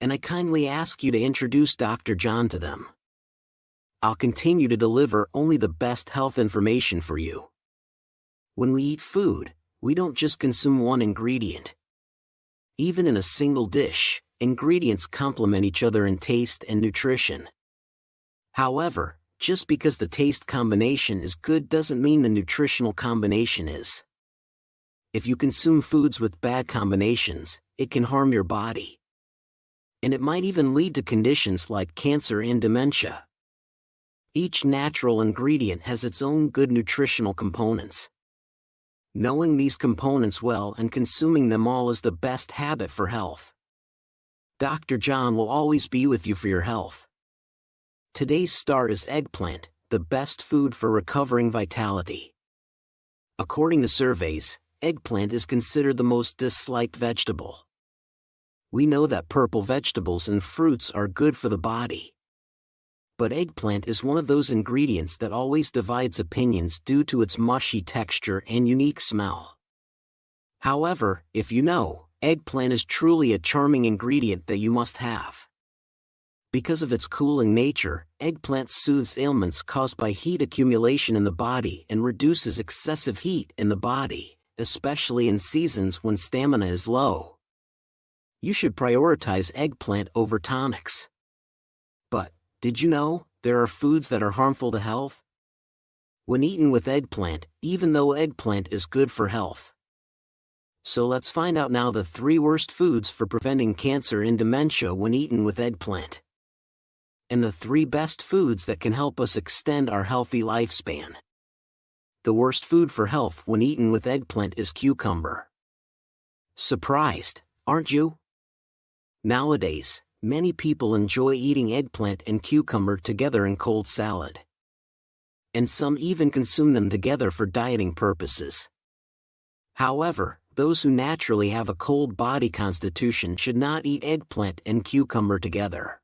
and I kindly ask you to introduce Dr. John to them. I'll continue to deliver only the best health information for you. When we eat food, we don't just consume one ingredient. Even in a single dish, ingredients complement each other in taste and nutrition. However, just because the taste combination is good doesn't mean the nutritional combination is. If you consume foods with bad combinations, it can harm your body. And it might even lead to conditions like cancer and dementia. Each natural ingredient has its own good nutritional components. Knowing these components well and consuming them all is the best habit for health. Dr. John will always be with you for your health. Today's star is eggplant, the best food for recovering vitality. According to surveys, eggplant is considered the most disliked vegetable. We know that purple vegetables and fruits are good for the body. But eggplant is one of those ingredients that always divides opinions due to its mushy texture and unique smell. However, if you know, eggplant is truly a charming ingredient that you must have. Because of its cooling nature, eggplant soothes ailments caused by heat accumulation in the body and reduces excessive heat in the body, especially in seasons when stamina is low. You should prioritize eggplant over tonics. But, did you know, there are foods that are harmful to health? When eaten with eggplant, even though eggplant is good for health. So let's find out now the 3 worst foods for preventing cancer and dementia when eaten with eggplant. And the 3 best foods that can help us extend our healthy lifespan. The worst food for health when eaten with eggplant is cucumber. Surprised, aren't you? Nowadays, many people enjoy eating eggplant and cucumber together in cold salad. And some even consume them together for dieting purposes. However, those who naturally have a cold body constitution should not eat eggplant and cucumber together.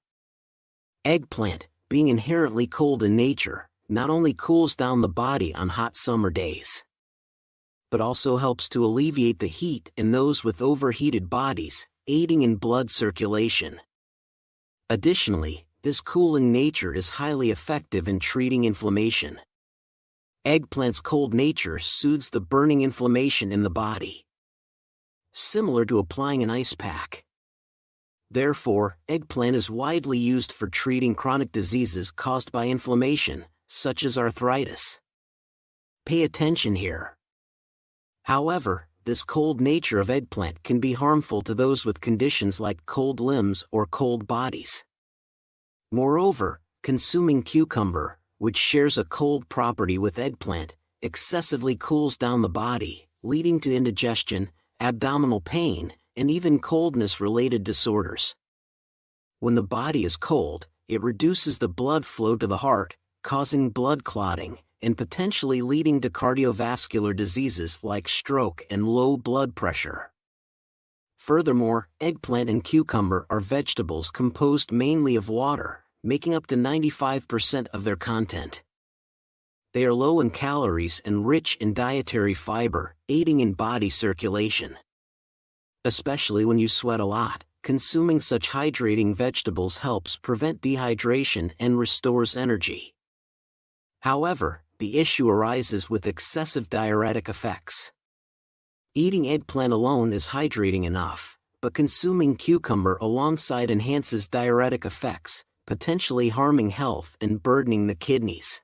Eggplant, being inherently cold in nature, not only cools down the body on hot summer days, but also helps to alleviate the heat in those with overheated bodies, aiding in blood circulation. Additionally, this cooling nature is highly effective in treating inflammation. Eggplant's cold nature soothes the burning inflammation in the body, similar to applying an ice pack. Therefore, eggplant is widely used for treating chronic diseases caused by inflammation, such as arthritis. Pay attention here. However, this cold nature of eggplant can be harmful to those with conditions like cold limbs or cold bodies. Moreover, consuming cucumber, which shares a cold property with eggplant, excessively cools down the body, leading to indigestion, abdominal pain, and even coldness-related disorders. When the body is cold, it reduces the blood flow to the heart, causing blood clotting, and potentially leading to cardiovascular diseases like stroke and low blood pressure. Furthermore, eggplant and cucumber are vegetables composed mainly of water, making up to 95% of their content. They are low in calories and rich in dietary fiber, aiding in body circulation. Especially when you sweat a lot, consuming such hydrating vegetables helps prevent dehydration and restores energy. However, the issue arises with excessive diuretic effects. Eating eggplant alone is hydrating enough, but consuming cucumber alongside enhances diuretic effects, potentially harming health and burdening the kidneys.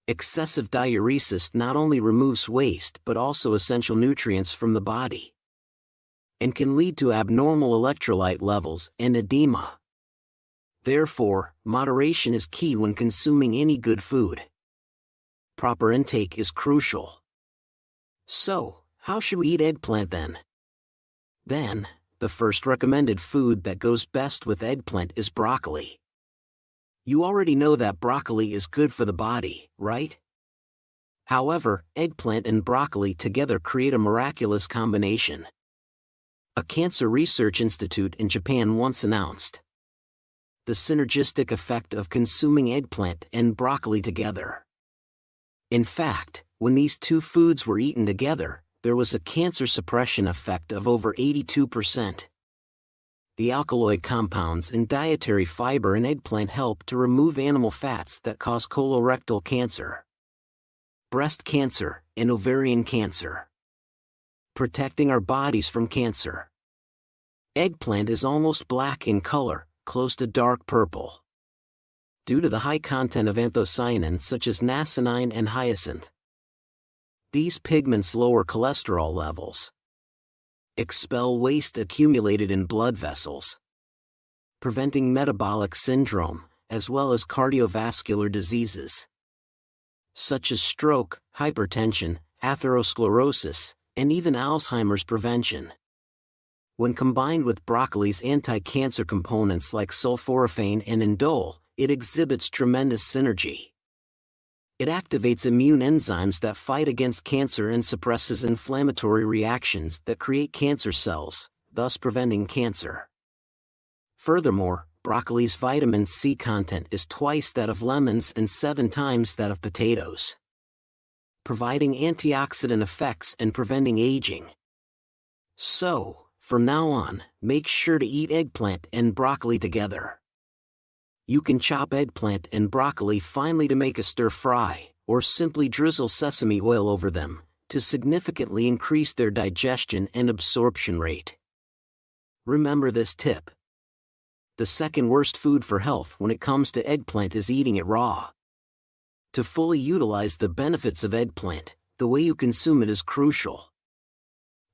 Excessive diuresis not only removes waste but also essential nutrients from the body, and can lead to abnormal electrolyte levels and edema. Therefore, moderation is key when consuming any good food. Proper intake is crucial. So, how should we eat eggplant then? Then, the first recommended food that goes best with eggplant is broccoli. You already know that broccoli is good for the body, right? However, eggplant and broccoli together create a miraculous combination. A cancer research institute in Japan once announced the synergistic effect of consuming eggplant and broccoli together. In fact, when these two foods were eaten together, there was a cancer suppression effect of over 82%. The alkaloid compounds in dietary fiber in eggplant help to remove animal fats that cause colorectal cancer, breast cancer, and ovarian cancer. Protecting our bodies from cancer. Eggplant is almost black in color, close to dark purple, due to the high content of anthocyanins such as niacinamide and hyacinth. These pigments lower cholesterol levels, expel waste accumulated in blood vessels, preventing metabolic syndrome, as well as cardiovascular diseases, such as stroke, hypertension, atherosclerosis, and even Alzheimer's prevention. When combined with broccoli's anti-cancer components like sulforaphane and indole, it exhibits tremendous synergy. It activates immune enzymes that fight against cancer and suppresses inflammatory reactions that create cancer cells, thus preventing cancer. Furthermore, broccoli's vitamin C content is twice that of lemons and 7 times that of potatoes, providing antioxidant effects and preventing aging. So, from now on, make sure to eat eggplant and broccoli together. You can chop eggplant and broccoli finely to make a stir-fry, or simply drizzle sesame oil over them, to significantly increase their digestion and absorption rate. Remember this tip. The second worst food for health when it comes to eggplant is eating it raw. To fully utilize the benefits of eggplant, the way you consume it is crucial.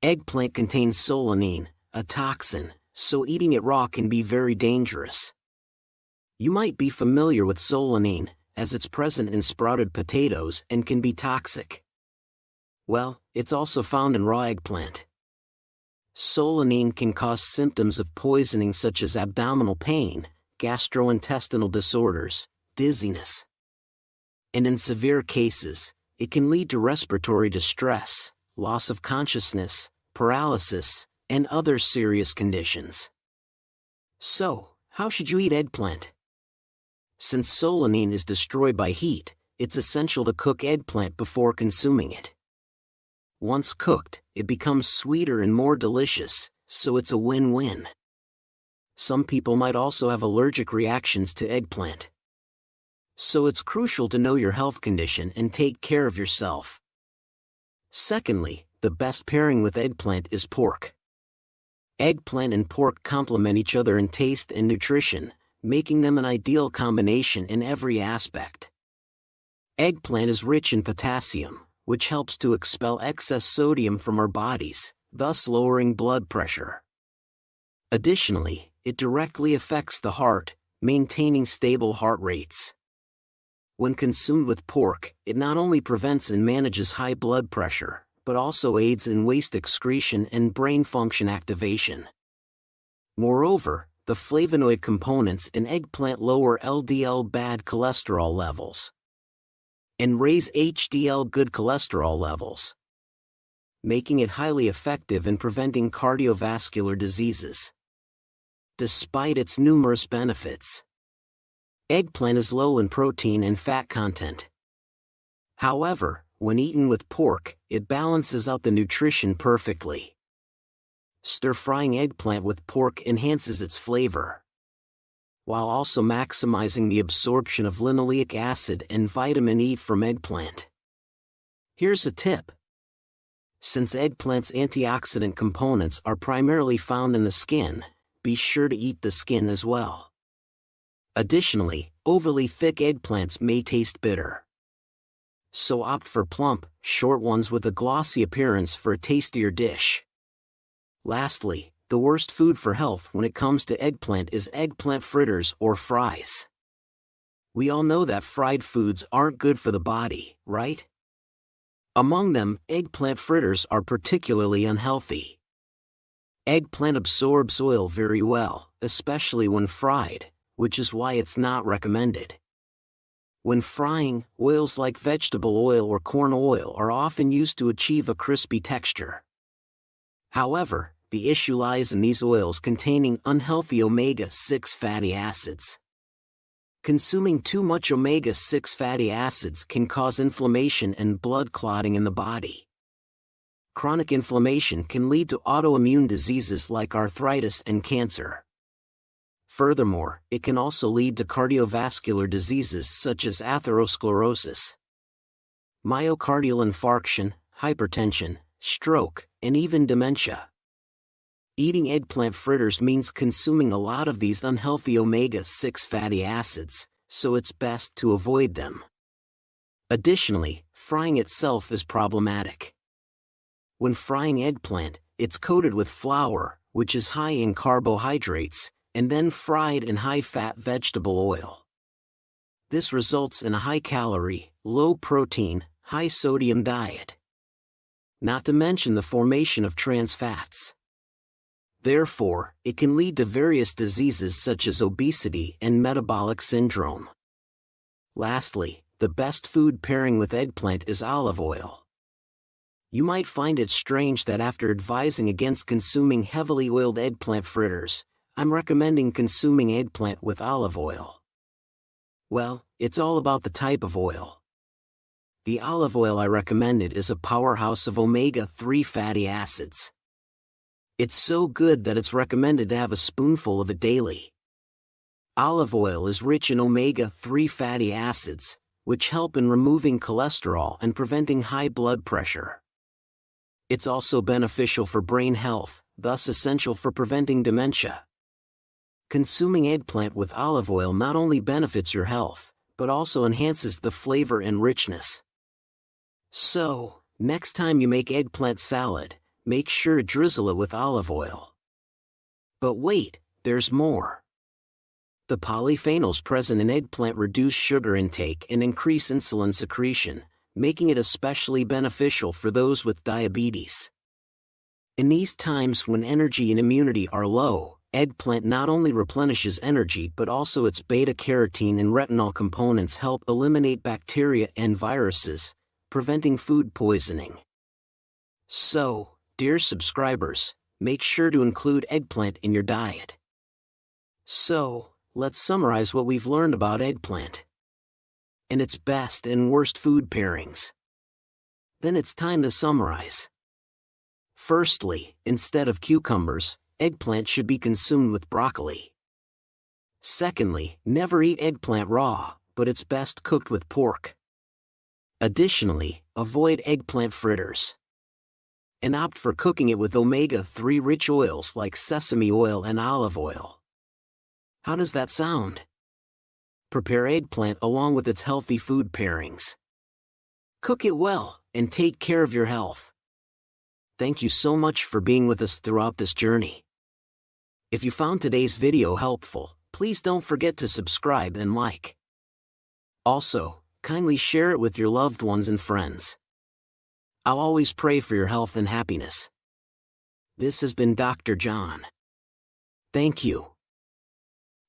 Eggplant contains solanine, a toxin, so eating it raw can be very dangerous. You might be familiar with solanine, as it's present in sprouted potatoes and can be toxic. Well, it's also found in raw eggplant. Solanine can cause symptoms of poisoning such as abdominal pain, gastrointestinal disorders, dizziness. And in severe cases, it can lead to respiratory distress, loss of consciousness, paralysis, and other serious conditions. So, how should you eat eggplant? Since solanine is destroyed by heat, it's essential to cook eggplant before consuming it. Once cooked, it becomes sweeter and more delicious, so it's a win-win. Some people might also have allergic reactions to eggplant. So it's crucial to know your health condition and take care of yourself. Secondly, the best pairing with eggplant is pork. Eggplant and pork complement each other in taste and nutrition, making them an ideal combination in every aspect. Eggplant is rich in potassium, which helps to expel excess sodium from our bodies, thus lowering blood pressure. Additionally, it directly affects the heart, maintaining stable heart rates. When consumed with pork, it not only prevents and manages high blood pressure, but also aids in waste excretion and brain function activation. Moreover, the flavonoid components in eggplant lower LDL bad cholesterol levels and raise HDL good cholesterol levels, making it highly effective in preventing cardiovascular diseases. Despite its numerous benefits, eggplant is low in protein and fat content. However, when eaten with pork, it balances out the nutrition perfectly. Stir-frying eggplant with pork enhances its flavor, while also maximizing the absorption of linoleic acid and vitamin E from eggplant. Here's a tip. Since eggplant's antioxidant components are primarily found in the skin, be sure to eat the skin as well. Additionally, overly thick eggplants may taste bitter. So opt for plump, short ones with a glossy appearance for a tastier dish. Lastly, the worst food for health when it comes to eggplant is eggplant fritters or fries. We all know that fried foods aren't good for the body, right? Among them, eggplant fritters are particularly unhealthy. Eggplant absorbs oil very well, especially when fried, which is why it's not recommended. When frying, oils like vegetable oil or corn oil are often used to achieve a crispy texture. However, the issue lies in these oils containing unhealthy omega-6 fatty acids. Consuming too much omega-6 fatty acids can cause inflammation and blood clotting in the body. Chronic inflammation can lead to autoimmune diseases like arthritis and cancer. Furthermore, it can also lead to cardiovascular diseases such as atherosclerosis, myocardial infarction, hypertension, stroke, and even dementia. Eating eggplant fritters means consuming a lot of these unhealthy omega-6 fatty acids, so it's best to avoid them. Additionally, frying itself is problematic. When frying eggplant, it's coated with flour, which is high in carbohydrates, and then fried in high-fat vegetable oil. This results in a high-calorie, low-protein, high-sodium diet. Not to mention the formation of trans fats. Therefore, it can lead to various diseases such as obesity and metabolic syndrome. Lastly, the best food pairing with eggplant is olive oil. You might find it strange that after advising against consuming heavily oiled eggplant fritters, I'm recommending consuming eggplant with olive oil. Well, it's all about the type of oil. The olive oil I recommended is a powerhouse of omega-3 fatty acids. It's so good that it's recommended to have a spoonful of it daily. Olive oil is rich in omega-3 fatty acids, which help in removing cholesterol and preventing high blood pressure. It's also beneficial for brain health, thus essential for preventing dementia. Consuming eggplant with olive oil not only benefits your health, but also enhances the flavor and richness. So, next time you make eggplant salad, make sure to drizzle it with olive oil. But wait, there's more. The polyphenols present in eggplant reduce sugar intake and increase insulin secretion, making it especially beneficial for those with diabetes. In these times when energy and immunity are low, eggplant not only replenishes energy but also its beta-carotene and retinol components help eliminate bacteria and viruses, preventing food poisoning. So, dear subscribers, make sure to include eggplant in your diet. So, let's summarize what we've learned about eggplant and its best and worst food pairings. Then it's time to summarize. Firstly, instead of cucumbers, eggplant should be consumed with broccoli. Secondly, never eat eggplant raw, but it's best cooked with pork. Additionally, avoid eggplant fritters. And opt for cooking it with omega-3 rich oils like sesame oil and olive oil. How does that sound? Prepare eggplant along with its healthy food pairings. Cook it well, and take care of your health. Thank you so much for being with us throughout this journey. If you found today's video helpful, please don't forget to subscribe and like. Also, kindly share it with your loved ones and friends. I'll always pray for your health and happiness. This has been Dr. John. Thank you.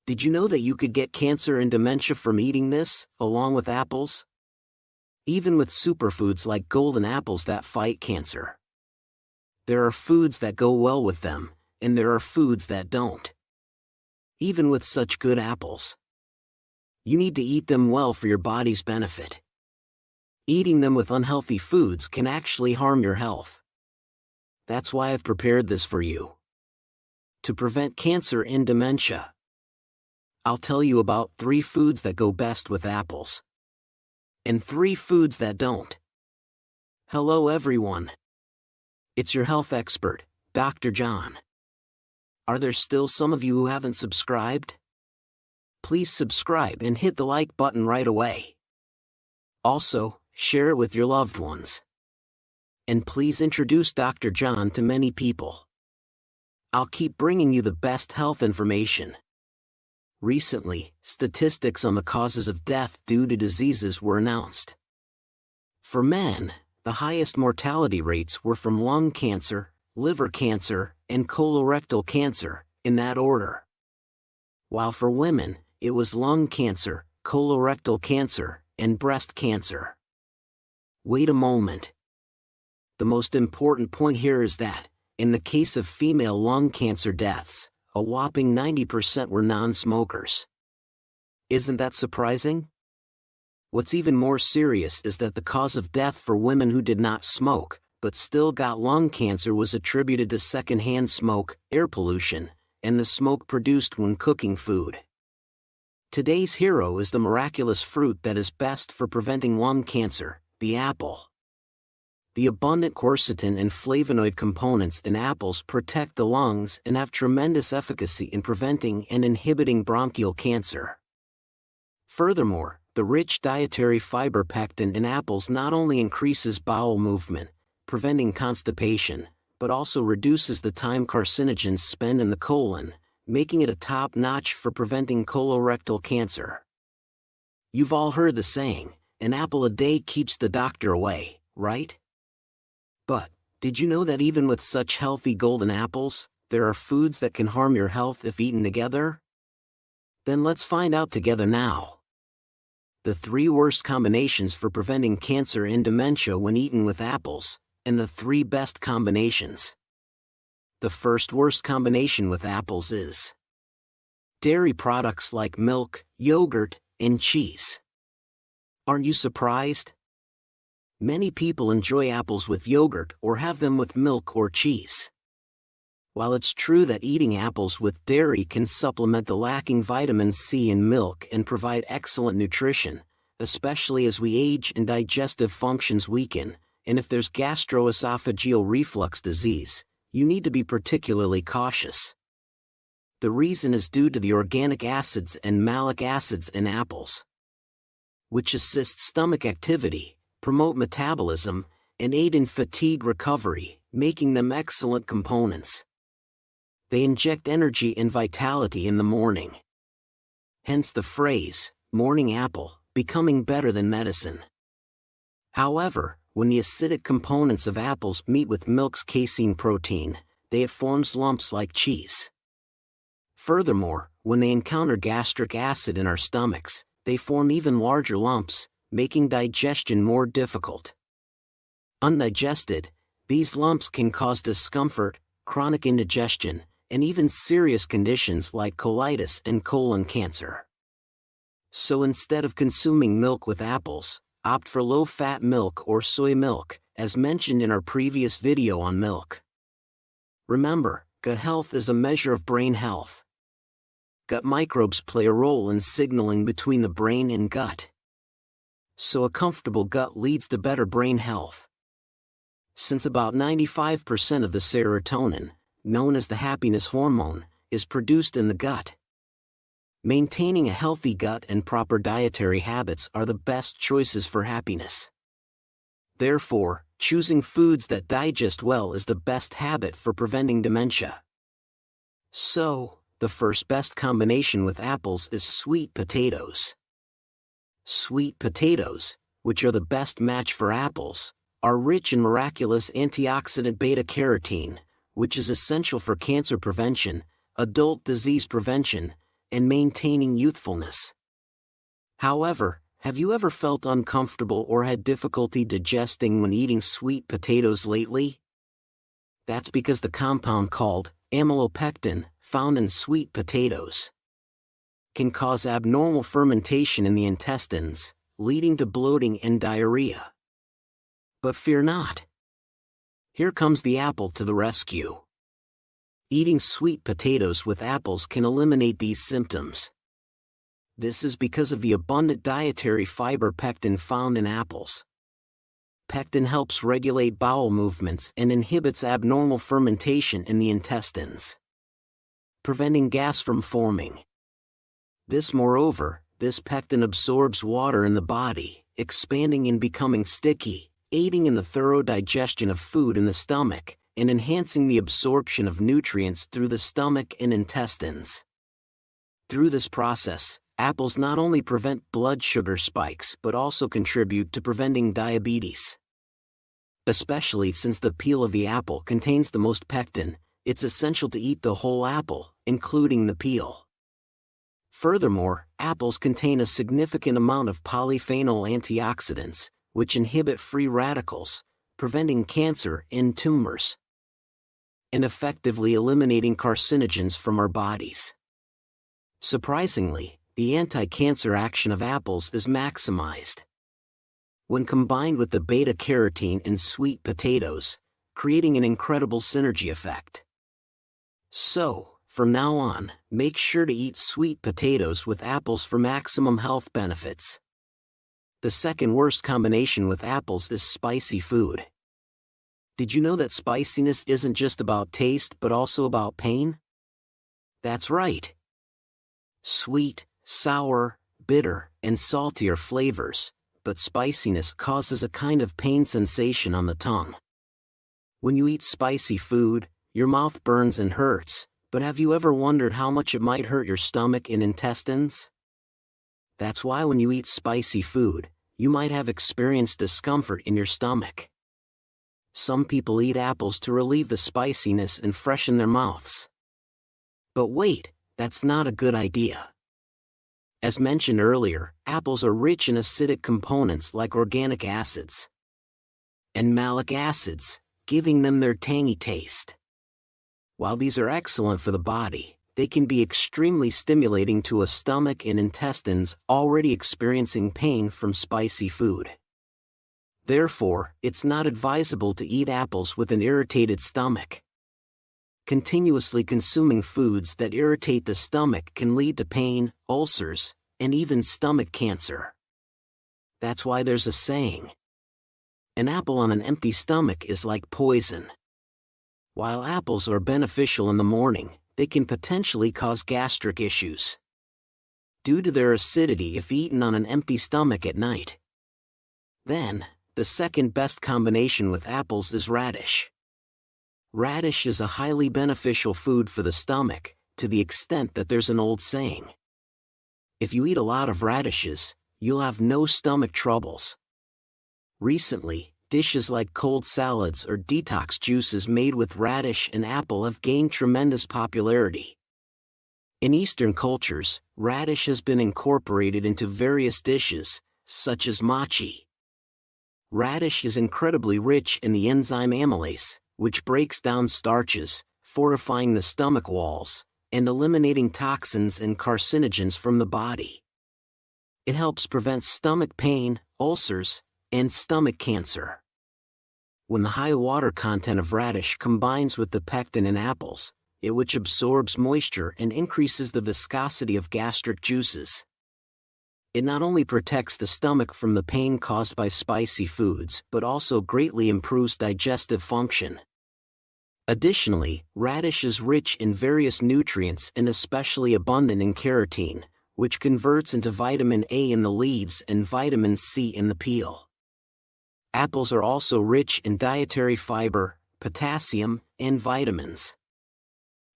Did you know that you could get cancer and dementia from eating this, along with apples? Even with superfoods like golden apples that fight cancer. There are foods that go well with them, and there are foods that don't. Even with such good apples, you need to eat them well for your body's benefit. Eating them with unhealthy foods can actually harm your health. That's why I've prepared this for you. To prevent cancer and dementia, I'll tell you about 3 foods that go best with apples, and 3 foods that don't. Hello everyone. It's your health expert, Dr. John. Are there still some of you who haven't subscribed? Please subscribe and hit the like button right away. Also, share it with your loved ones. And please introduce Dr. John to many people. I'll keep bringing you the best health information. Recently, statistics on the causes of death due to diseases were announced. For men, the highest mortality rates were from lung cancer, liver cancer, and colorectal cancer, in that order. While for women, it was lung cancer, colorectal cancer, and breast cancer. Wait a moment. The most important point here is that, in the case of female lung cancer deaths, a whopping 90% were non-smokers. Isn't that surprising? What's even more serious is that the cause of death for women who did not smoke, but still got lung cancer was attributed to secondhand smoke, air pollution, and the smoke produced when cooking food. Today's hero is the miraculous fruit that is best for preventing lung cancer, the apple. The abundant quercetin and flavonoid components in apples protect the lungs and have tremendous efficacy in preventing and inhibiting bronchial cancer. Furthermore, the rich dietary fiber pectin in apples not only increases bowel movement, preventing constipation, but also reduces the time carcinogens spend in the colon, making it a top notch for preventing colorectal cancer. You've all heard the saying, an apple a day keeps the doctor away, right? But, did you know that even with such healthy golden apples, there are foods that can harm your health if eaten together? Then let's find out together now. The 3 worst combinations for preventing cancer and dementia when eaten with apples, and the 3 best combinations. The first worst combination with apples is dairy products like milk, yogurt, and cheese. Aren't you surprised? Many people enjoy apples with yogurt or have them with milk or cheese. While it's true that eating apples with dairy can supplement the lacking vitamin C in milk and provide excellent nutrition, especially as we age and digestive functions weaken, and if there's gastroesophageal reflux disease, you need to be particularly cautious. The reason is due to the organic acids and malic acids in apples, which assist stomach activity, promote metabolism, and aid in fatigue recovery, making them excellent components. They inject energy and vitality in the morning. Hence the phrase, morning apple, becoming better than medicine. However, when the acidic components of apples meet with milk's casein protein, it forms lumps like cheese. Furthermore, when they encounter gastric acid in our stomachs, they form even larger lumps, making digestion more difficult. Undigested, these lumps can cause discomfort, chronic indigestion, and even serious conditions like colitis and colon cancer. So instead of consuming milk with apples, opt for low-fat milk or soy milk, as mentioned in our previous video on milk. Remember, gut health is a measure of brain health. Gut microbes play a role in signaling between the brain and gut. So a comfortable gut leads to better brain health. Since about 95% of the serotonin, known as the happiness hormone, is produced in the gut. Maintaining a healthy gut and proper dietary habits are the best choices for happiness. Therefore, choosing foods that digest well is the best habit for preventing dementia. So, the first best combination with apples is sweet potatoes. Sweet potatoes, which are the best match for apples, are rich in miraculous antioxidant beta-carotene, which is essential for cancer prevention, adult disease prevention, and maintaining youthfulness. However, have you ever felt uncomfortable or had difficulty digesting when eating sweet potatoes lately? That's because the compound called amylopectin, found in sweet potatoes, can cause abnormal fermentation in the intestines, leading to bloating and diarrhea. But fear not. Here comes the apple to the rescue. Eating sweet potatoes with apples can eliminate these symptoms. This is because of the abundant dietary fiber pectin found in apples. Pectin helps regulate bowel movements and inhibits abnormal fermentation in the intestines, preventing gas from forming. Moreover, this pectin absorbs water in the body, expanding and becoming sticky, aiding in the thorough digestion of food in the stomach, and enhancing the absorption of nutrients through the stomach and intestines. Through this process, apples not only prevent blood sugar spikes but also contribute to preventing diabetes. Especially since the peel of the apple contains the most pectin, it's essential to eat the whole apple, including the peel. Furthermore, apples contain a significant amount of polyphenol antioxidants, which inhibit free radicals, preventing cancer and tumors, and effectively eliminating carcinogens from our bodies. Surprisingly, the anti-cancer action of apples is maximized when combined with the beta-carotene in sweet potatoes, creating an incredible synergy effect. So, From now on, make sure to eat sweet potatoes with apples for maximum health benefits. The second worst combination with apples is spicy food. Did you know that spiciness isn't just about taste but also about pain? That's right. Sweet, sour, bitter, and salty are flavors, but spiciness causes a kind of pain sensation on the tongue. When you eat spicy food, your mouth burns and hurts, but have you ever wondered how much it might hurt your stomach and intestines? That's why when you eat spicy food, you might have experienced discomfort in your stomach. Some people eat apples to relieve the spiciness and freshen their mouths. But wait, that's not a good idea. As mentioned earlier, apples are rich in acidic components like organic acids and malic acids, giving them their tangy taste. While these are excellent for the body, they can be extremely stimulating to a stomach and intestines already experiencing pain from spicy food. Therefore, it's not advisable to eat apples with an irritated stomach. Continuously consuming foods that irritate the stomach can lead to pain, ulcers, and even stomach cancer. That's why there's a saying: an apple on an empty stomach is like poison. While apples are beneficial in the morning, they can potentially cause gastric issues due to their acidity if eaten on an empty stomach at night. Then, the second best combination with apples is radish. Radish is a highly beneficial food for the stomach, to the extent that there's an old saying: if you eat a lot of radishes, you'll have no stomach troubles. Recently, dishes like cold salads or detox juices made with radish and apple have gained tremendous popularity. In Eastern cultures, radish has been incorporated into various dishes, such as mochi. Radish is incredibly rich in the enzyme amylase, which breaks down starches, fortifying the stomach walls, and eliminating toxins and carcinogens from the body. It helps prevent stomach pain, ulcers, and stomach cancer. When the high water content of radish combines with the pectin in apples, which absorbs moisture and increases the viscosity of gastric juices, it not only protects the stomach from the pain caused by spicy foods but also greatly improves digestive function. Additionally, radish is rich in various nutrients and especially abundant in carotene, which converts into vitamin A in the leaves and vitamin C in the peel. Apples are also rich in dietary fiber, potassium, and vitamins.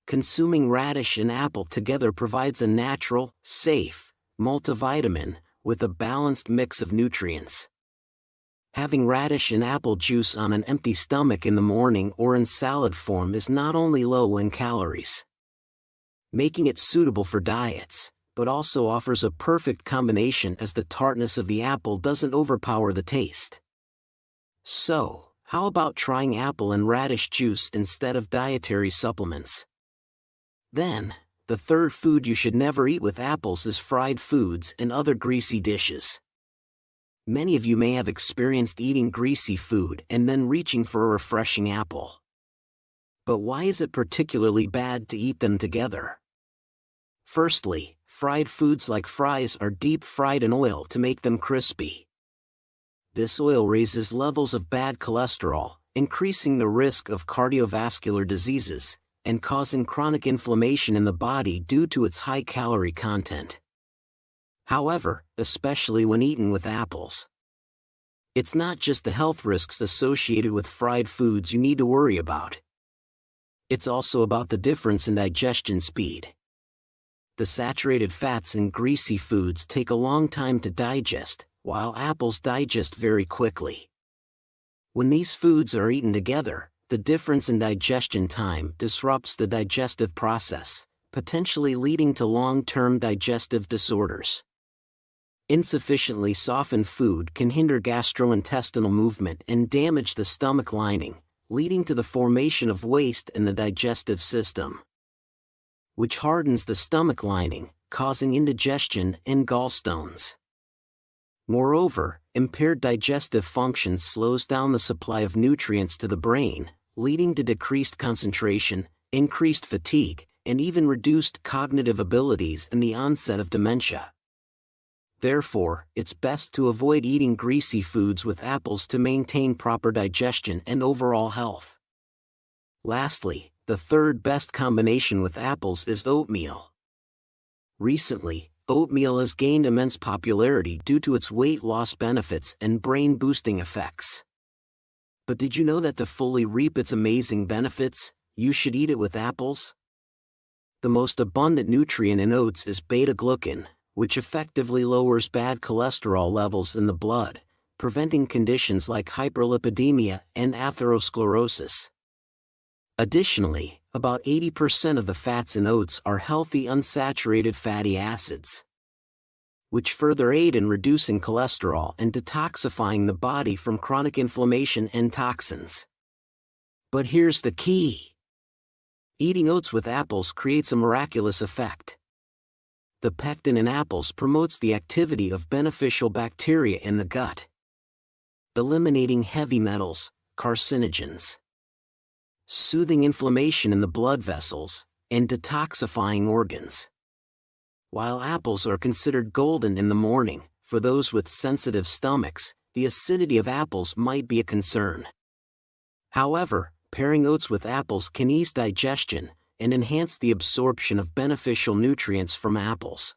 Consuming radish and apple together provides a natural, safe multivitamin with a balanced mix of nutrients. Having radish and apple juice on an empty stomach in the morning or in salad form is not only low in calories, making it suitable for diets, but also offers a perfect combination as the tartness of the apple doesn't overpower the taste. So, how about trying apple and radish juice instead of dietary supplements? Then, the third food you should never eat with apples is fried foods and other greasy dishes. Many of you may have experienced eating greasy food and then reaching for a refreshing apple. But why is it particularly bad to eat them together? Firstly, fried foods like fries are deep fried in oil to make them crispy. This oil raises levels of bad cholesterol, increasing the risk of cardiovascular diseases, and causing chronic inflammation in the body due to its high calorie content. However, especially when eaten with apples, it's not just the health risks associated with fried foods you need to worry about. It's also about the difference in digestion speed. The saturated fats in greasy foods take a long time to digest, while apples digest very quickly. When these foods are eaten together, the difference in digestion time disrupts the digestive process, potentially leading to long-term digestive disorders. Insufficiently softened food can hinder gastrointestinal movement and damage the stomach lining, leading to the formation of waste in the digestive system, which hardens the stomach lining, causing indigestion and gallstones. Moreover, impaired digestive function slows down the supply of nutrients to the brain, leading to decreased concentration, increased fatigue, and even reduced cognitive abilities and the onset of dementia. Therefore, it's best to avoid eating greasy foods with apples to maintain proper digestion and overall health. Lastly, the third best combination with apples is oatmeal. Recently, oatmeal has gained immense popularity due to its weight loss benefits and brain-boosting effects. But did you know that to fully reap its amazing benefits, you should eat it with apples? The most abundant nutrient in oats is beta-glucan, which effectively lowers bad cholesterol levels in the blood, preventing conditions like hyperlipidemia and atherosclerosis. Additionally, about 80% of the fats in oats are healthy unsaturated fatty acids, which further aid in reducing cholesterol and detoxifying the body from chronic inflammation and toxins. But here's the key. Eating oats with apples creates a miraculous effect. The pectin in apples promotes the activity of beneficial bacteria in the gut, eliminating heavy metals, carcinogens, soothing inflammation in the blood vessels, and detoxifying organs. While apples are considered golden in the morning, for those with sensitive stomachs, the acidity of apples might be a concern. However, pairing oats with apples can ease digestion and enhance the absorption of beneficial nutrients from apples.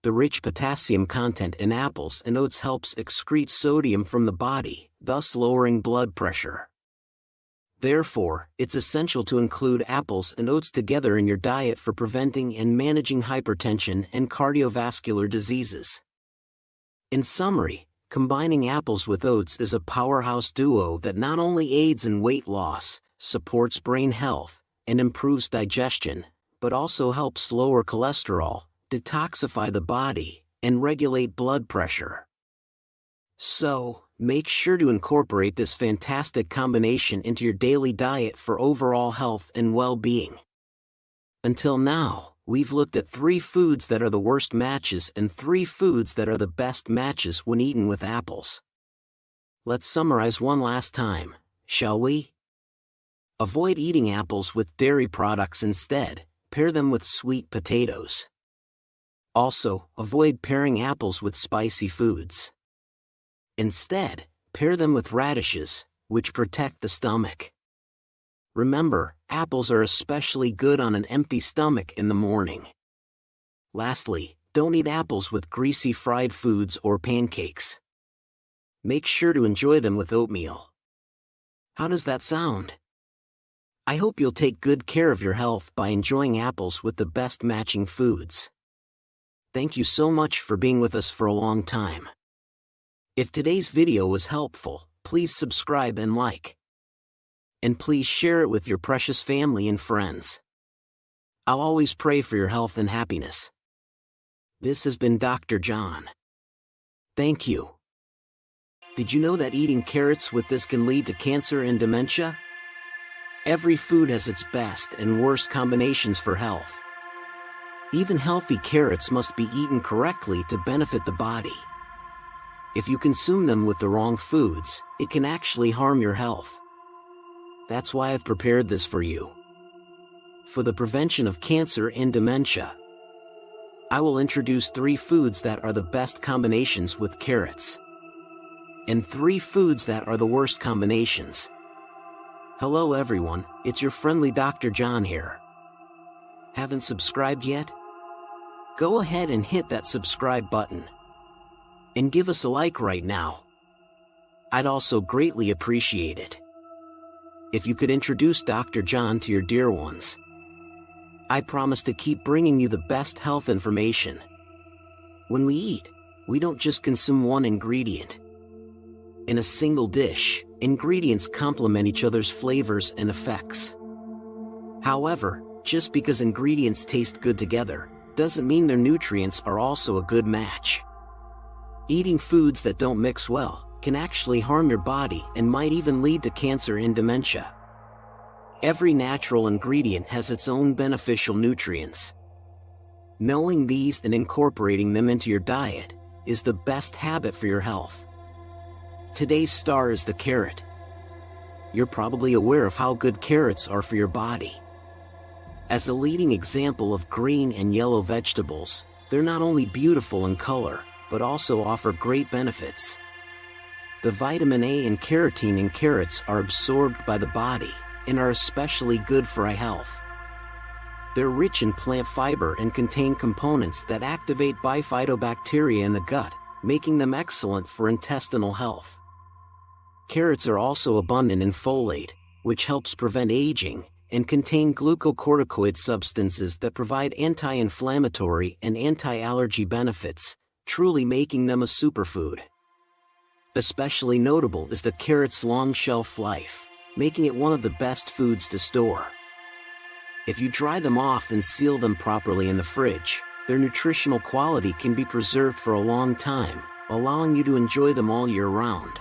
The rich potassium content in apples and oats helps excrete sodium from the body, thus lowering blood pressure. Therefore, it's essential to include apples and oats together in your diet for preventing and managing hypertension and cardiovascular diseases. In summary, combining apples with oats is a powerhouse duo that not only aids in weight loss, supports brain health, and improves digestion, but also helps lower cholesterol, detoxify the body, and regulate blood pressure. So, make sure to incorporate this fantastic combination into your daily diet for overall health and well-being. Until now, we've looked at 3 foods that are the worst matches and 3 foods that are the best matches when eaten with apples. Let's summarize one last time, shall we? Avoid eating apples with dairy products instead, pair them with sweet potatoes. Also, avoid pairing apples with spicy foods. Instead, pair them with radishes, which protect the stomach. Remember, apples are especially good on an empty stomach in the morning. Lastly, don't eat apples with greasy fried foods or pancakes. Make sure to enjoy them with oatmeal. How does that sound? I hope you'll take good care of your health by enjoying apples with the best matching foods. Thank you so much for being with us for a long time. If today's video was helpful, please subscribe and like. And please share it with your precious family and friends. I'll always pray for your health and happiness. This has been Dr. John. Thank you. Did you know that eating carrots with this can lead to cancer and dementia? Every food has its best and worst combinations for health. Even healthy carrots must be eaten correctly to benefit the body. If you consume them with the wrong foods, it can actually harm your health. That's why I've prepared this for you. For the prevention of cancer and dementia, I will introduce 3 foods that are the best combinations with carrots, and 3 foods that are the worst combinations. Hello everyone, it's your friendly Dr. John here. Haven't subscribed yet? Go ahead and hit that subscribe button. And give us a like right now. I'd also greatly appreciate it if you could introduce Dr. John to your dear ones. I promise to keep bringing you the best health information. When we eat, we don't just consume one ingredient. In a single dish, ingredients complement each other's flavors and effects. However, just because ingredients taste good together, doesn't mean their nutrients are also a good match. Eating foods that don't mix well can actually harm your body and might even lead to cancer and dementia. Every natural ingredient has its own beneficial nutrients. Knowing these and incorporating them into your diet is the best habit for your health. Today's star is the carrot. You're probably aware of how good carrots are for your body. As a leading example of green and yellow vegetables, they're not only beautiful in color, but also offer great benefits. The vitamin A and carotene in carrots are absorbed by the body, and are especially good for eye health. They're rich in plant fiber and contain components that activate bifidobacteria in the gut, making them excellent for intestinal health. Carrots are also abundant in folate, which helps prevent aging, and contain glucocorticoid substances that provide anti-inflammatory and anti-allergy benefits, truly making them a superfood. Especially notable is the carrot's long shelf life, making it one of the best foods to store. If you dry them off and seal them properly in the fridge, their nutritional quality can be preserved for a long time, allowing you to enjoy them all year round.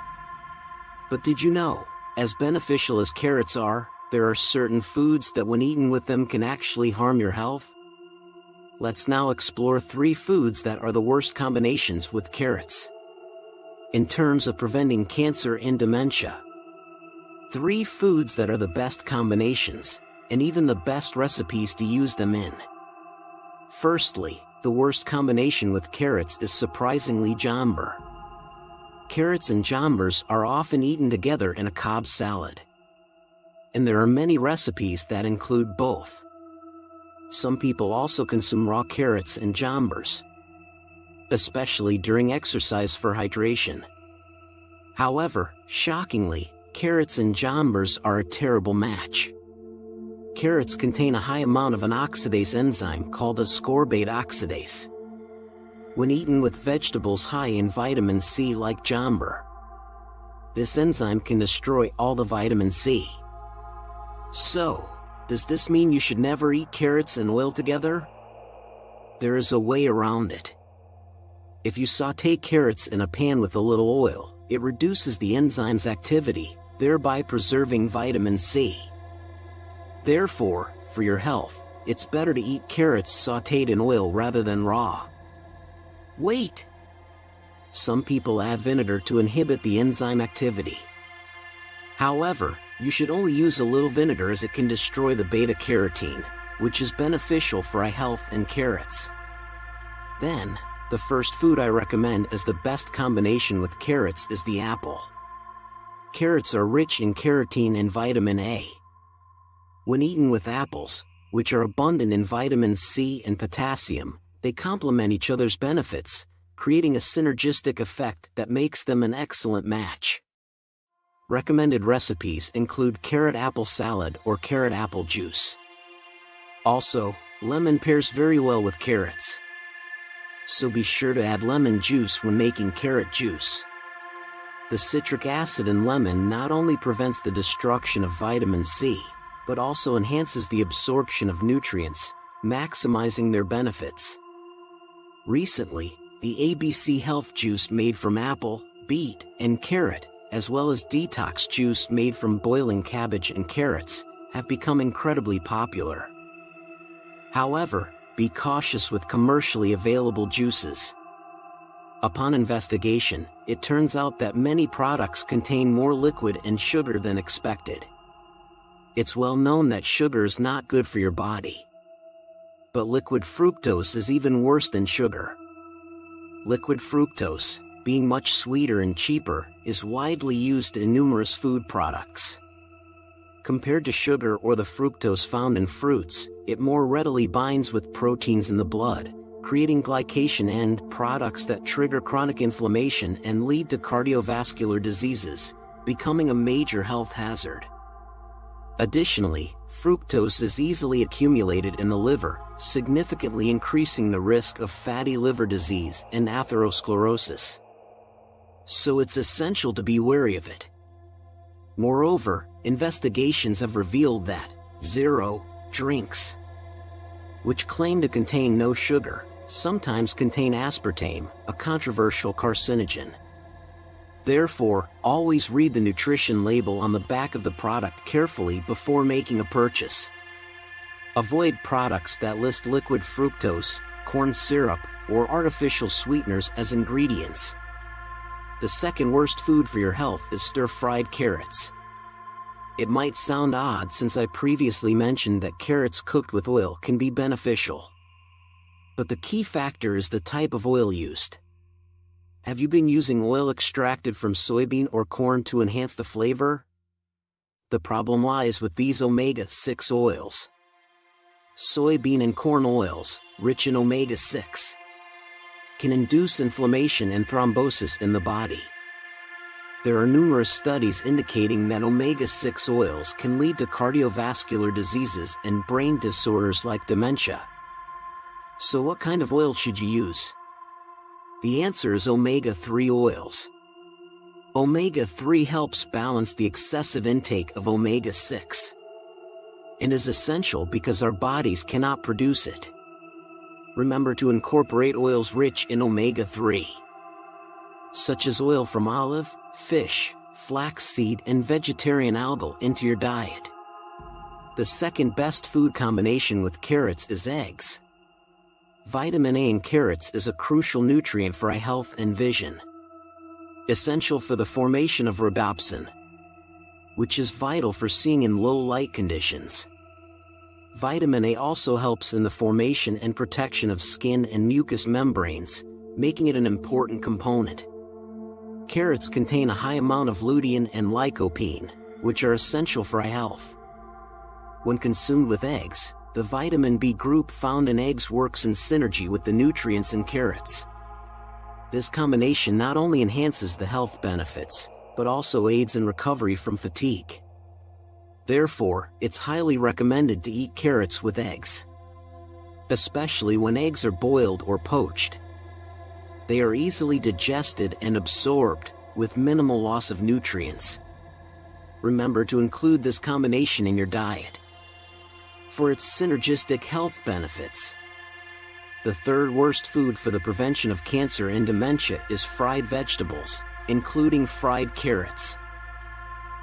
But did you know, as beneficial as carrots are, there are certain foods that when eaten with them can actually harm your health? Let's now explore 3 foods that are the worst combinations with carrots. In terms of preventing cancer and dementia, 3 foods that are the best combinations, and even the best recipes to use them in. Firstly, the worst combination with carrots is surprisingly jomber. Carrots and jombers are often eaten together in a Cobb salad. And there are many recipes that include both. Some people also consume raw carrots and jombers, especially during exercise for hydration. However, shockingly, carrots and jombers are a terrible match. Carrots contain a high amount of an oxidase enzyme called ascorbate oxidase. When eaten with vegetables high in vitamin C like jomber, this enzyme can destroy all the vitamin C. So, does this mean you should never eat carrots and oil together? There is a way around it. If you saute carrots in a pan with a little oil, it reduces the enzyme's activity, thereby preserving vitamin C. Therefore, for your health, it's better to eat carrots sautéed in oil rather than raw. Wait! Some people add vinegar to inhibit the enzyme activity. However, you should only use a little vinegar as it can destroy the beta-carotene, which is beneficial for eye health in carrots. Then, the first food I recommend as the best combination with carrots is the apple. Carrots are rich in carotene and vitamin A. When eaten with apples, which are abundant in vitamin C and potassium, they complement each other's benefits, creating a synergistic effect that makes them an excellent match. Recommended recipes include carrot apple salad or carrot apple juice. Also, lemon pairs very well with carrots, so be sure to add lemon juice when making carrot juice. The citric acid in lemon not only prevents the destruction of vitamin C, but also enhances the absorption of nutrients, maximizing their benefits. Recently, the ABC Health juice made from apple, beet, and carrot, as well as detox juice made from boiling cabbage and carrots, have become incredibly popular. However, be cautious with commercially available juices. Upon investigation, it turns out that many products contain more liquid and sugar than expected. It's well known that sugar is not good for your body. But liquid fructose is even worse than sugar. Liquid fructose, being much sweeter and cheaper, is widely used in numerous food products. Compared to sugar or the fructose found in fruits, it more readily binds with proteins in the blood, creating glycation end products that trigger chronic inflammation and lead to cardiovascular diseases, becoming a major health hazard. Additionally, fructose is easily accumulated in the liver, significantly increasing the risk of fatty liver disease and atherosclerosis. So it's essential to be wary of it. Moreover, investigations have revealed that zero drinks, which claim to contain no sugar, sometimes contain aspartame, a controversial carcinogen. Therefore, always read the nutrition label on the back of the product carefully before making a purchase. Avoid products that list liquid fructose, corn syrup, or artificial sweeteners as ingredients. The second worst food for your health is stir-fried carrots. It might sound odd since I previously mentioned that carrots cooked with oil can be beneficial. But the key factor is the type of oil used. Have you been using oil extracted from soybean or corn to enhance the flavor? The problem lies with these omega-6 oils. Soybean and corn oils, rich in omega-6, can induce inflammation and thrombosis in the body. There are numerous studies indicating that omega-6 oils can lead to cardiovascular diseases and brain disorders like dementia. So what kind of oil should you use? The answer is omega-3 oils. Omega-3 helps balance the excessive intake of omega-6 and is essential because our bodies cannot produce it. Remember to incorporate oils rich in omega-3, such as oil from olive, fish, flaxseed, and vegetarian algal into your diet. The second best food combination with carrots is eggs. Vitamin A in carrots is a crucial nutrient for eye health and vision, essential for the formation of rhodopsin, which is vital for seeing in low light conditions. Vitamin A also helps in the formation and protection of skin and mucous membranes, making it an important component. Carrots contain a high amount of lutein and lycopene, which are essential for eye health. When consumed with eggs, the vitamin B group found in eggs works in synergy with the nutrients in carrots. This combination not only enhances the health benefits, but also aids in recovery from fatigue. Therefore, it's highly recommended to eat carrots with eggs, especially when eggs are boiled or poached. They are easily digested and absorbed, with minimal loss of nutrients. Remember to include this combination in your diet for its synergistic health benefits. The third worst food for the prevention of cancer and dementia is fried vegetables, including fried carrots.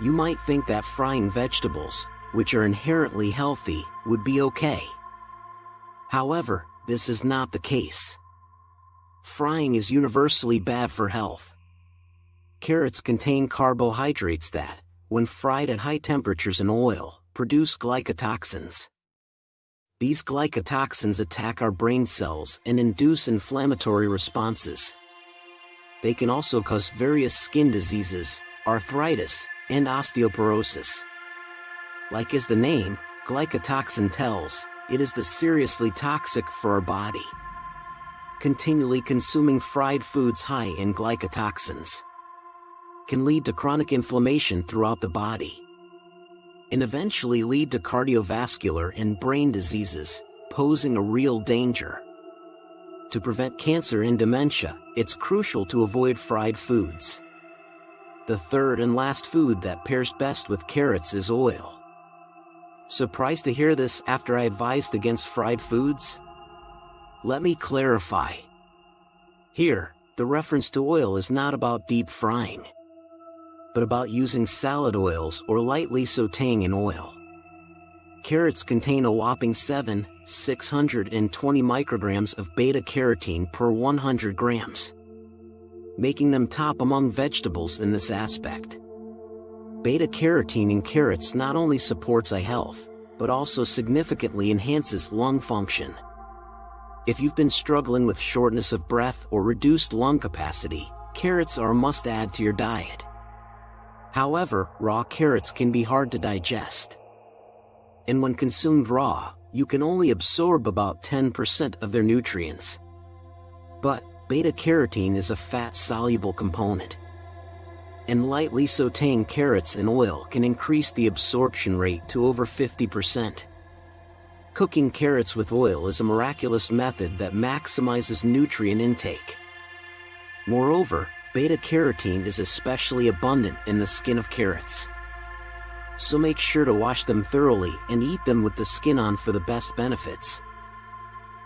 You might think that frying vegetables, which are inherently healthy, would be okay. However, this is not the case. Frying is universally bad for health. Carrots contain carbohydrates that, when fried at high temperatures in oil, produce glycotoxins. These glycotoxins attack our brain cells and induce inflammatory responses. They can also cause various skin diseases, arthritis, and osteoporosis. Like as the name, glycotoxin tells, it is seriously toxic for our body. Continually consuming fried foods high in glycotoxins can lead to chronic inflammation throughout the body, and eventually lead to cardiovascular and brain diseases, posing a real danger. To prevent cancer and dementia, it's crucial to avoid fried foods. The third and last food that pairs best with carrots is oil. Surprised to hear this after I advised against fried foods? Let me clarify. Here, the reference to oil is not about deep frying, but about using salad oils or lightly sautéing in oil. Carrots contain a whopping 620 micrograms of beta-carotene per 100 grams, making them top among vegetables in this aspect. Beta-carotene in carrots not only supports eye health, but also significantly enhances lung function. If you've been struggling with shortness of breath or reduced lung capacity, carrots are a must-add to your diet. However, raw carrots can be hard to digest, and when consumed raw, you can only absorb about 10% of their nutrients. But beta-carotene is a fat-soluble component, and lightly sautéing carrots in oil can increase the absorption rate to over 50%. Cooking carrots with oil is a miraculous method that maximizes nutrient intake. Moreover, beta-carotene is especially abundant in the skin of carrots. So make sure to wash them thoroughly and eat them with the skin on for the best benefits.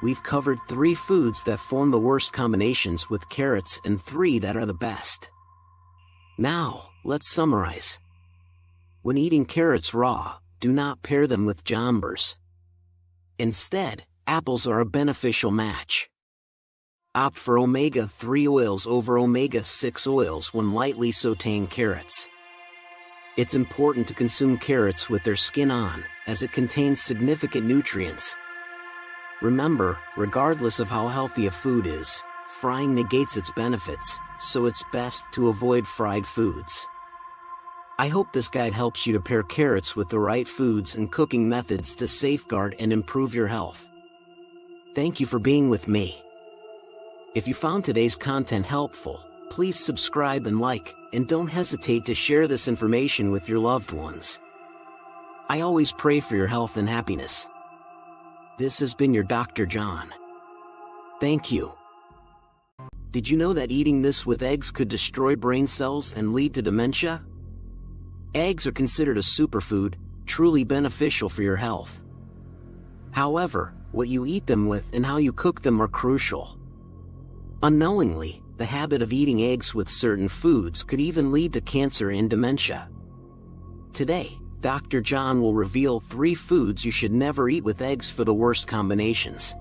We've covered 3 foods that form the worst combinations with carrots and 3 that are the best. Now, let's summarize. When eating carrots raw, do not pair them with jambers. Instead, apples are a beneficial match. Opt for omega-3 oils over omega-6 oils when lightly sautéing carrots. It's important to consume carrots with their skin on, as it contains significant nutrients. Remember, regardless of how healthy a food is, frying negates its benefits, so it's best to avoid fried foods. I hope this guide helps you to pair carrots with the right foods and cooking methods to safeguard and improve your health. Thank you for being with me. If you found today's content helpful, please subscribe and like, and don't hesitate to share this information with your loved ones. I always pray for your health and happiness. This has been your Dr. John. Thank you. Did you know that eating this with eggs could destroy brain cells and lead to dementia? Eggs are considered a superfood, truly beneficial for your health. However, what you eat them with and how you cook them are crucial. Unknowingly, the habit of eating eggs with certain foods could even lead to cancer and dementia. Today, Dr. John will reveal 3 foods you should never eat with eggs for the worst combinations.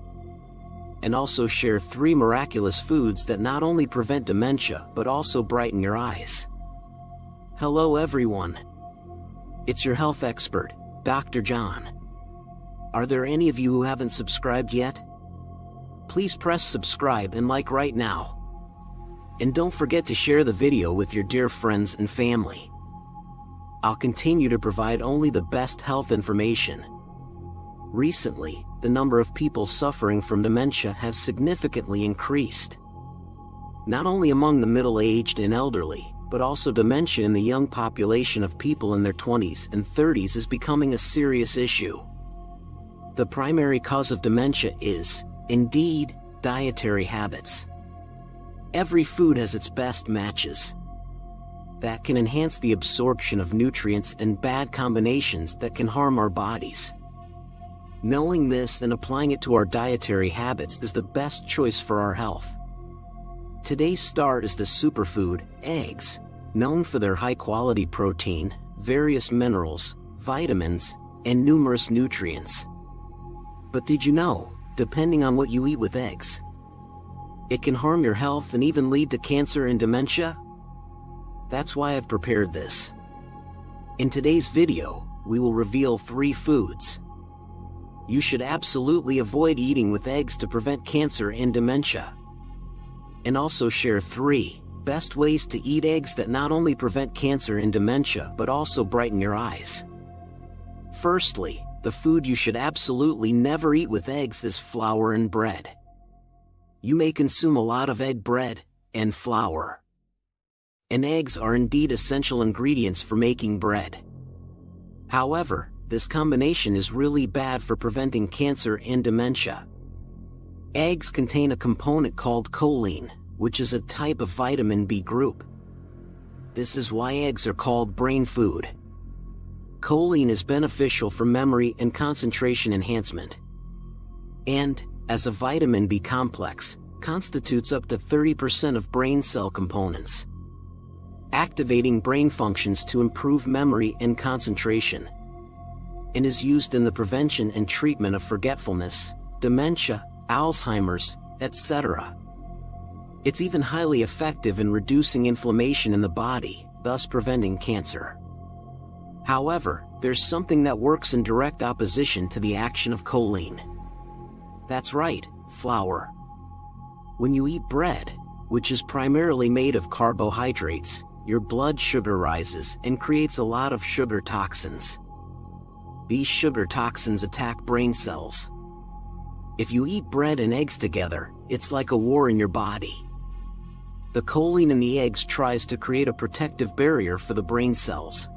And also share 3 miraculous foods that not only prevent dementia but also brighten your eyes. Hello everyone. It's your health expert, Dr. John. Are there any of you who haven't subscribed yet? Please press subscribe and like right now. And don't forget to share the video with your dear friends and family. I'll continue to provide only the best health information. Recently, the number of people suffering from dementia has significantly increased. Not only among the middle-aged and elderly, but also dementia in the young population of people in their 20s and 30s is becoming a serious issue. The primary cause of dementia is, indeed, dietary habits. Every food has its best matches that can enhance the absorption of nutrients and bad combinations that can harm our bodies. Knowing this and applying it to our dietary habits is the best choice for our health. Today's star is the superfood, eggs, known for their high-quality protein, various minerals, vitamins, and numerous nutrients. But did you know, depending on what you eat with eggs, it can harm your health and even lead to cancer and dementia? That's why I've prepared this. In today's video, we will reveal 3 foods you should absolutely avoid eating with eggs to prevent cancer and dementia. And also share 3 best ways to eat eggs that not only prevent cancer and dementia but also brighten your eyes. Firstly, the food you should absolutely never eat with eggs is flour and bread. You may consume a lot of egg bread and flour. And eggs are indeed essential ingredients for making bread. However, this combination is really bad for preventing cancer and dementia. Eggs contain a component called choline, which is a type of vitamin B group. This is why eggs are called brain food. Choline is beneficial for memory and concentration enhancement. And, as a vitamin B complex, constitutes up to 30% of brain cell components, activating brain functions to improve memory and concentration, and is used in the prevention and treatment of forgetfulness, dementia, Alzheimer's, etc. It's even highly effective in reducing inflammation in the body, thus preventing cancer. However, there's something that works in direct opposition to the action of choline. That's right, flour. When you eat bread, which is primarily made of carbohydrates, your blood sugar rises and creates a lot of sugar toxins. These sugar toxins attack brain cells. If you eat bread and eggs together, it's like a war in your body. The choline in the eggs tries to create a protective barrier for the brain cells,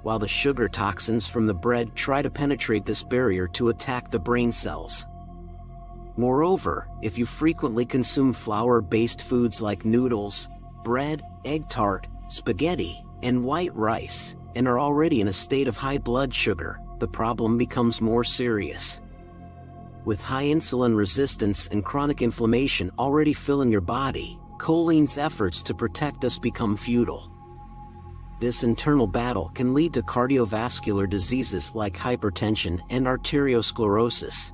while the sugar toxins from the bread try to penetrate this barrier to attack the brain cells. Moreover, if you frequently consume flour-based foods like noodles, bread, egg tart, spaghetti, and white rice, and are already in a state of high blood sugar, the problem becomes more serious. With high insulin resistance and chronic inflammation already filling your body, choline's efforts to protect us become futile. This internal battle can lead to cardiovascular diseases like hypertension and arteriosclerosis,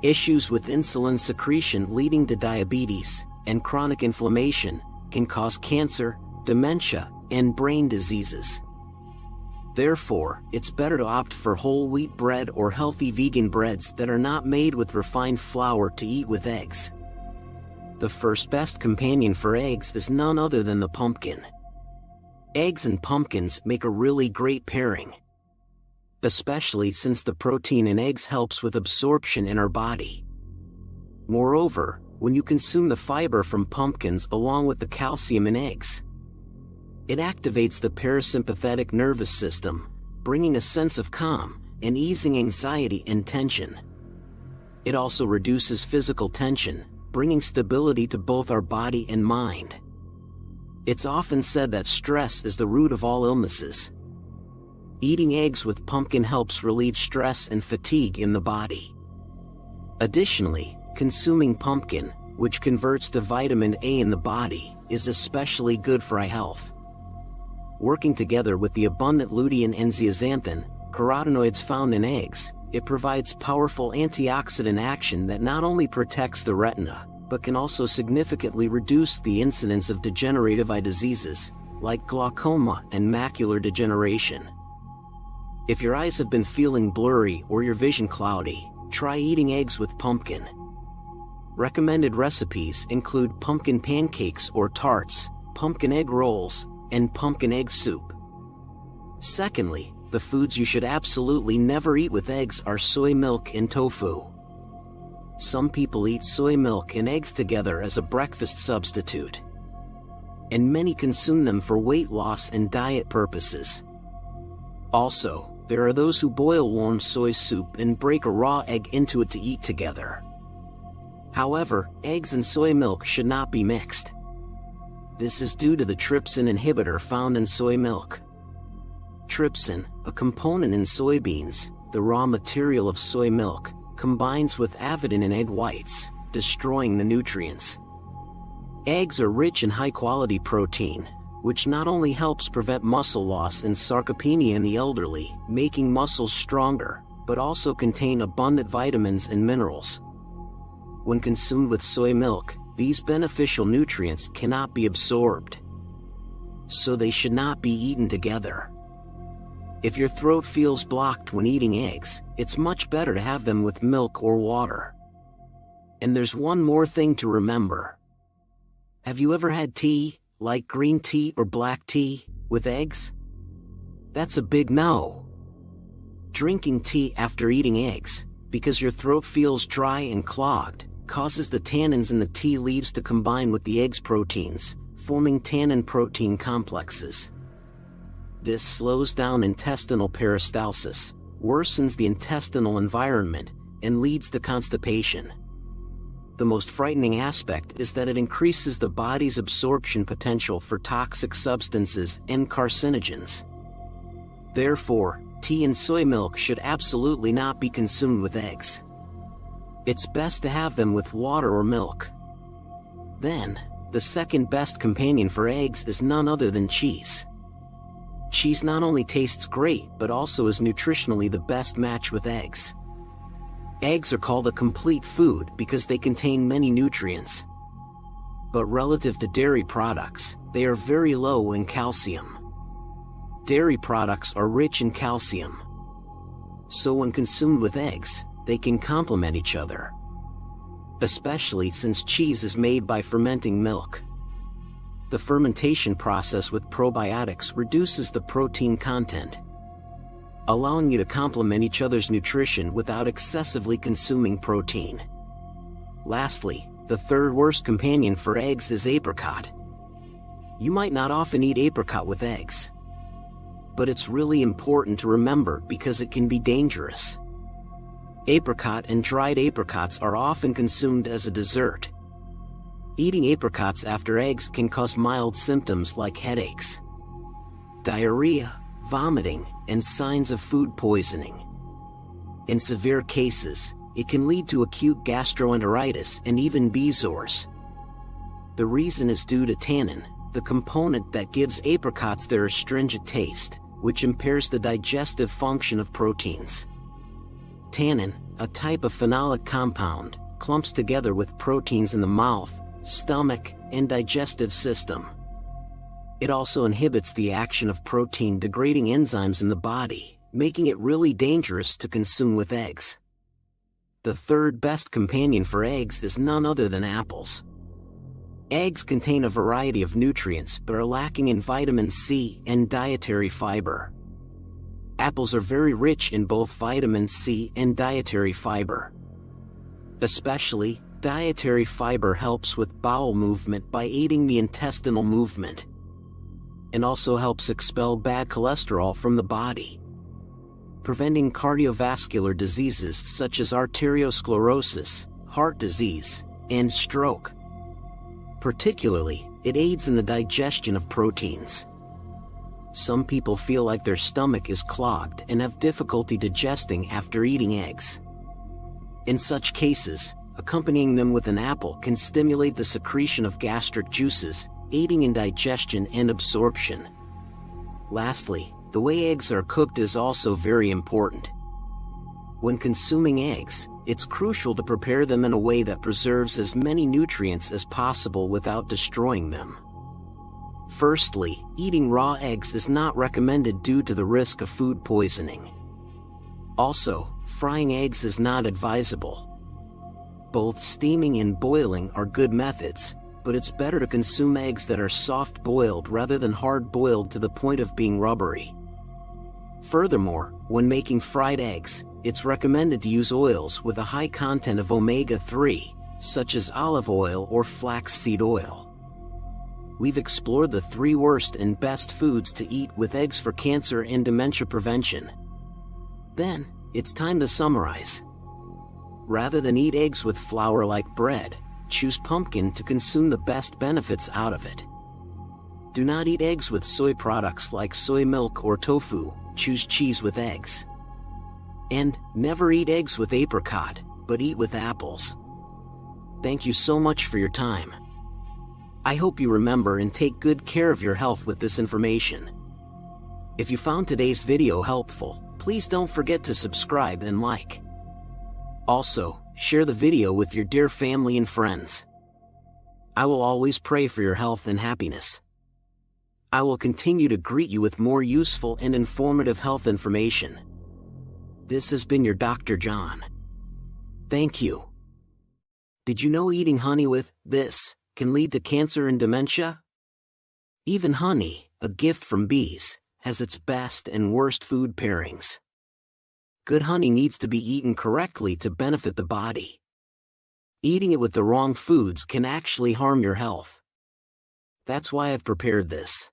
issues with insulin secretion leading to diabetes, and chronic inflammation can cause cancer, dementia, and brain diseases. Therefore, it's better to opt for whole wheat bread or healthy vegan breads that are not made with refined flour to eat with eggs. The first best companion for eggs is none other than the pumpkin. Eggs and pumpkins make a really great pairing, especially since the protein in eggs helps with absorption in our body. Moreover, when you consume the fiber from pumpkins along with the calcium in eggs, it activates the parasympathetic nervous system, bringing a sense of calm and easing anxiety and tension. It also reduces physical tension, bringing stability to both our body and mind. It's often said that stress is the root of all illnesses. Eating eggs with pumpkin helps relieve stress and fatigue in the body. Additionally, consuming pumpkin, which converts to vitamin A in the body, is especially good for eye health. Working together with the abundant lutein and zeaxanthin, carotenoids found in eggs, it provides powerful antioxidant action that not only protects the retina, but can also significantly reduce the incidence of degenerative eye diseases, like glaucoma and macular degeneration. If your eyes have been feeling blurry or your vision cloudy, try eating eggs with pumpkin. Recommended recipes include pumpkin pancakes or tarts, pumpkin egg rolls, and pumpkin egg soup. Secondly, the foods you should absolutely never eat with eggs are soy milk and tofu. Some people eat soy milk and eggs together as a breakfast substitute, and many consume them for weight loss and diet purposes. Also, there are those who boil warm soy soup and break a raw egg into it to eat together. However, eggs and soy milk should not be mixed. This is due to the trypsin inhibitor found in soy milk. Trypsin, a component in soybeans, the raw material of soy milk, combines with avidin in egg whites, destroying the nutrients. Eggs are rich in high-quality protein, which not only helps prevent muscle loss and sarcopenia in the elderly, making muscles stronger, but also contain abundant vitamins and minerals. When consumed with soy milk, these beneficial nutrients cannot be absorbed, so they should not be eaten together. If your throat feels blocked when eating eggs, it's much better to have them with milk or water. And there's one more thing to remember. Have you ever had tea, like green tea or black tea, with eggs? That's a big no. Drinking tea after eating eggs, because your throat feels dry and clogged, causes the tannins in the tea leaves to combine with the egg's proteins, forming tannin-protein complexes. This slows down intestinal peristalsis, worsens the intestinal environment, and leads to constipation. The most frightening aspect is that it increases the body's absorption potential for toxic substances and carcinogens. Therefore, tea and soy milk should absolutely not be consumed with eggs. It's best to have them with water or milk. Then, the second best companion for eggs is none other than cheese. Cheese not only tastes great but also is nutritionally the best match with eggs. Eggs are called a complete food because they contain many nutrients. But relative to dairy products, they are very low in calcium. Dairy products are rich in calcium, so when consumed with eggs, they can complement each other, especially since cheese is made by fermenting milk. The fermentation process with probiotics reduces the protein content, allowing you to complement each other's nutrition without excessively consuming protein. Lastly, the third worst companion for eggs is apricot. You might not often eat apricot with eggs, but it's really important to remember because it can be dangerous. Apricot and dried apricots are often consumed as a dessert. Eating apricots after eggs can cause mild symptoms like headaches, diarrhea, vomiting, and signs of food poisoning. In severe cases, it can lead to acute gastroenteritis and even bezoars. The reason is due to tannin, the component that gives apricots their astringent taste, which impairs the digestive function of proteins. Tannin, a type of phenolic compound, clumps together with proteins in the mouth, stomach, and digestive system. It also inhibits the action of protein-degrading enzymes in the body, making it really dangerous to consume with eggs. The third best companion for eggs is none other than apples. Eggs contain a variety of nutrients but are lacking in vitamin C and dietary fiber. Apples are very rich in both vitamin C and dietary fiber. Especially, dietary fiber helps with bowel movement by aiding the intestinal movement, and also helps expel bad cholesterol from the body, preventing cardiovascular diseases such as arteriosclerosis, heart disease, and stroke. Particularly, it aids in the digestion of proteins. Some people feel like their stomach is clogged and have difficulty digesting after eating eggs. In such cases, accompanying them with an apple can stimulate the secretion of gastric juices, aiding in digestion and absorption. Lastly, the way eggs are cooked is also very important. When consuming eggs, it's crucial to prepare them in a way that preserves as many nutrients as possible without destroying them. Firstly, eating raw eggs is not recommended due to the risk of food poisoning. Also, frying eggs is not advisable. Both steaming and boiling are good methods, but it's better to consume eggs that are soft-boiled rather than hard-boiled to the point of being rubbery. Furthermore, when making fried eggs, it's recommended to use oils with a high content of omega-3, such as olive oil or flaxseed oil. We've explored the 3 worst and best foods to eat with eggs for cancer and dementia prevention. Then, it's time to summarize. Rather than eat eggs with flour like bread, choose pumpkin to consume the best benefits out of it. Do not eat eggs with soy products like soy milk or tofu, choose cheese with eggs. And, never eat eggs with apricot, but eat with apples. Thank you so much for your time. I hope you remember and take good care of your health with this information. If you found today's video helpful, please don't forget to subscribe and like. Also, share the video with your dear family and friends. I will always pray for your health and happiness. I will continue to greet you with more useful and informative health information. This has been your Dr. John. Thank you. Did you know eating honey with this can lead to cancer and dementia? Even honey, a gift from bees, has its best and worst food pairings. Good honey needs to be eaten correctly to benefit the body. Eating it with the wrong foods can actually harm your health. That's why I've prepared this.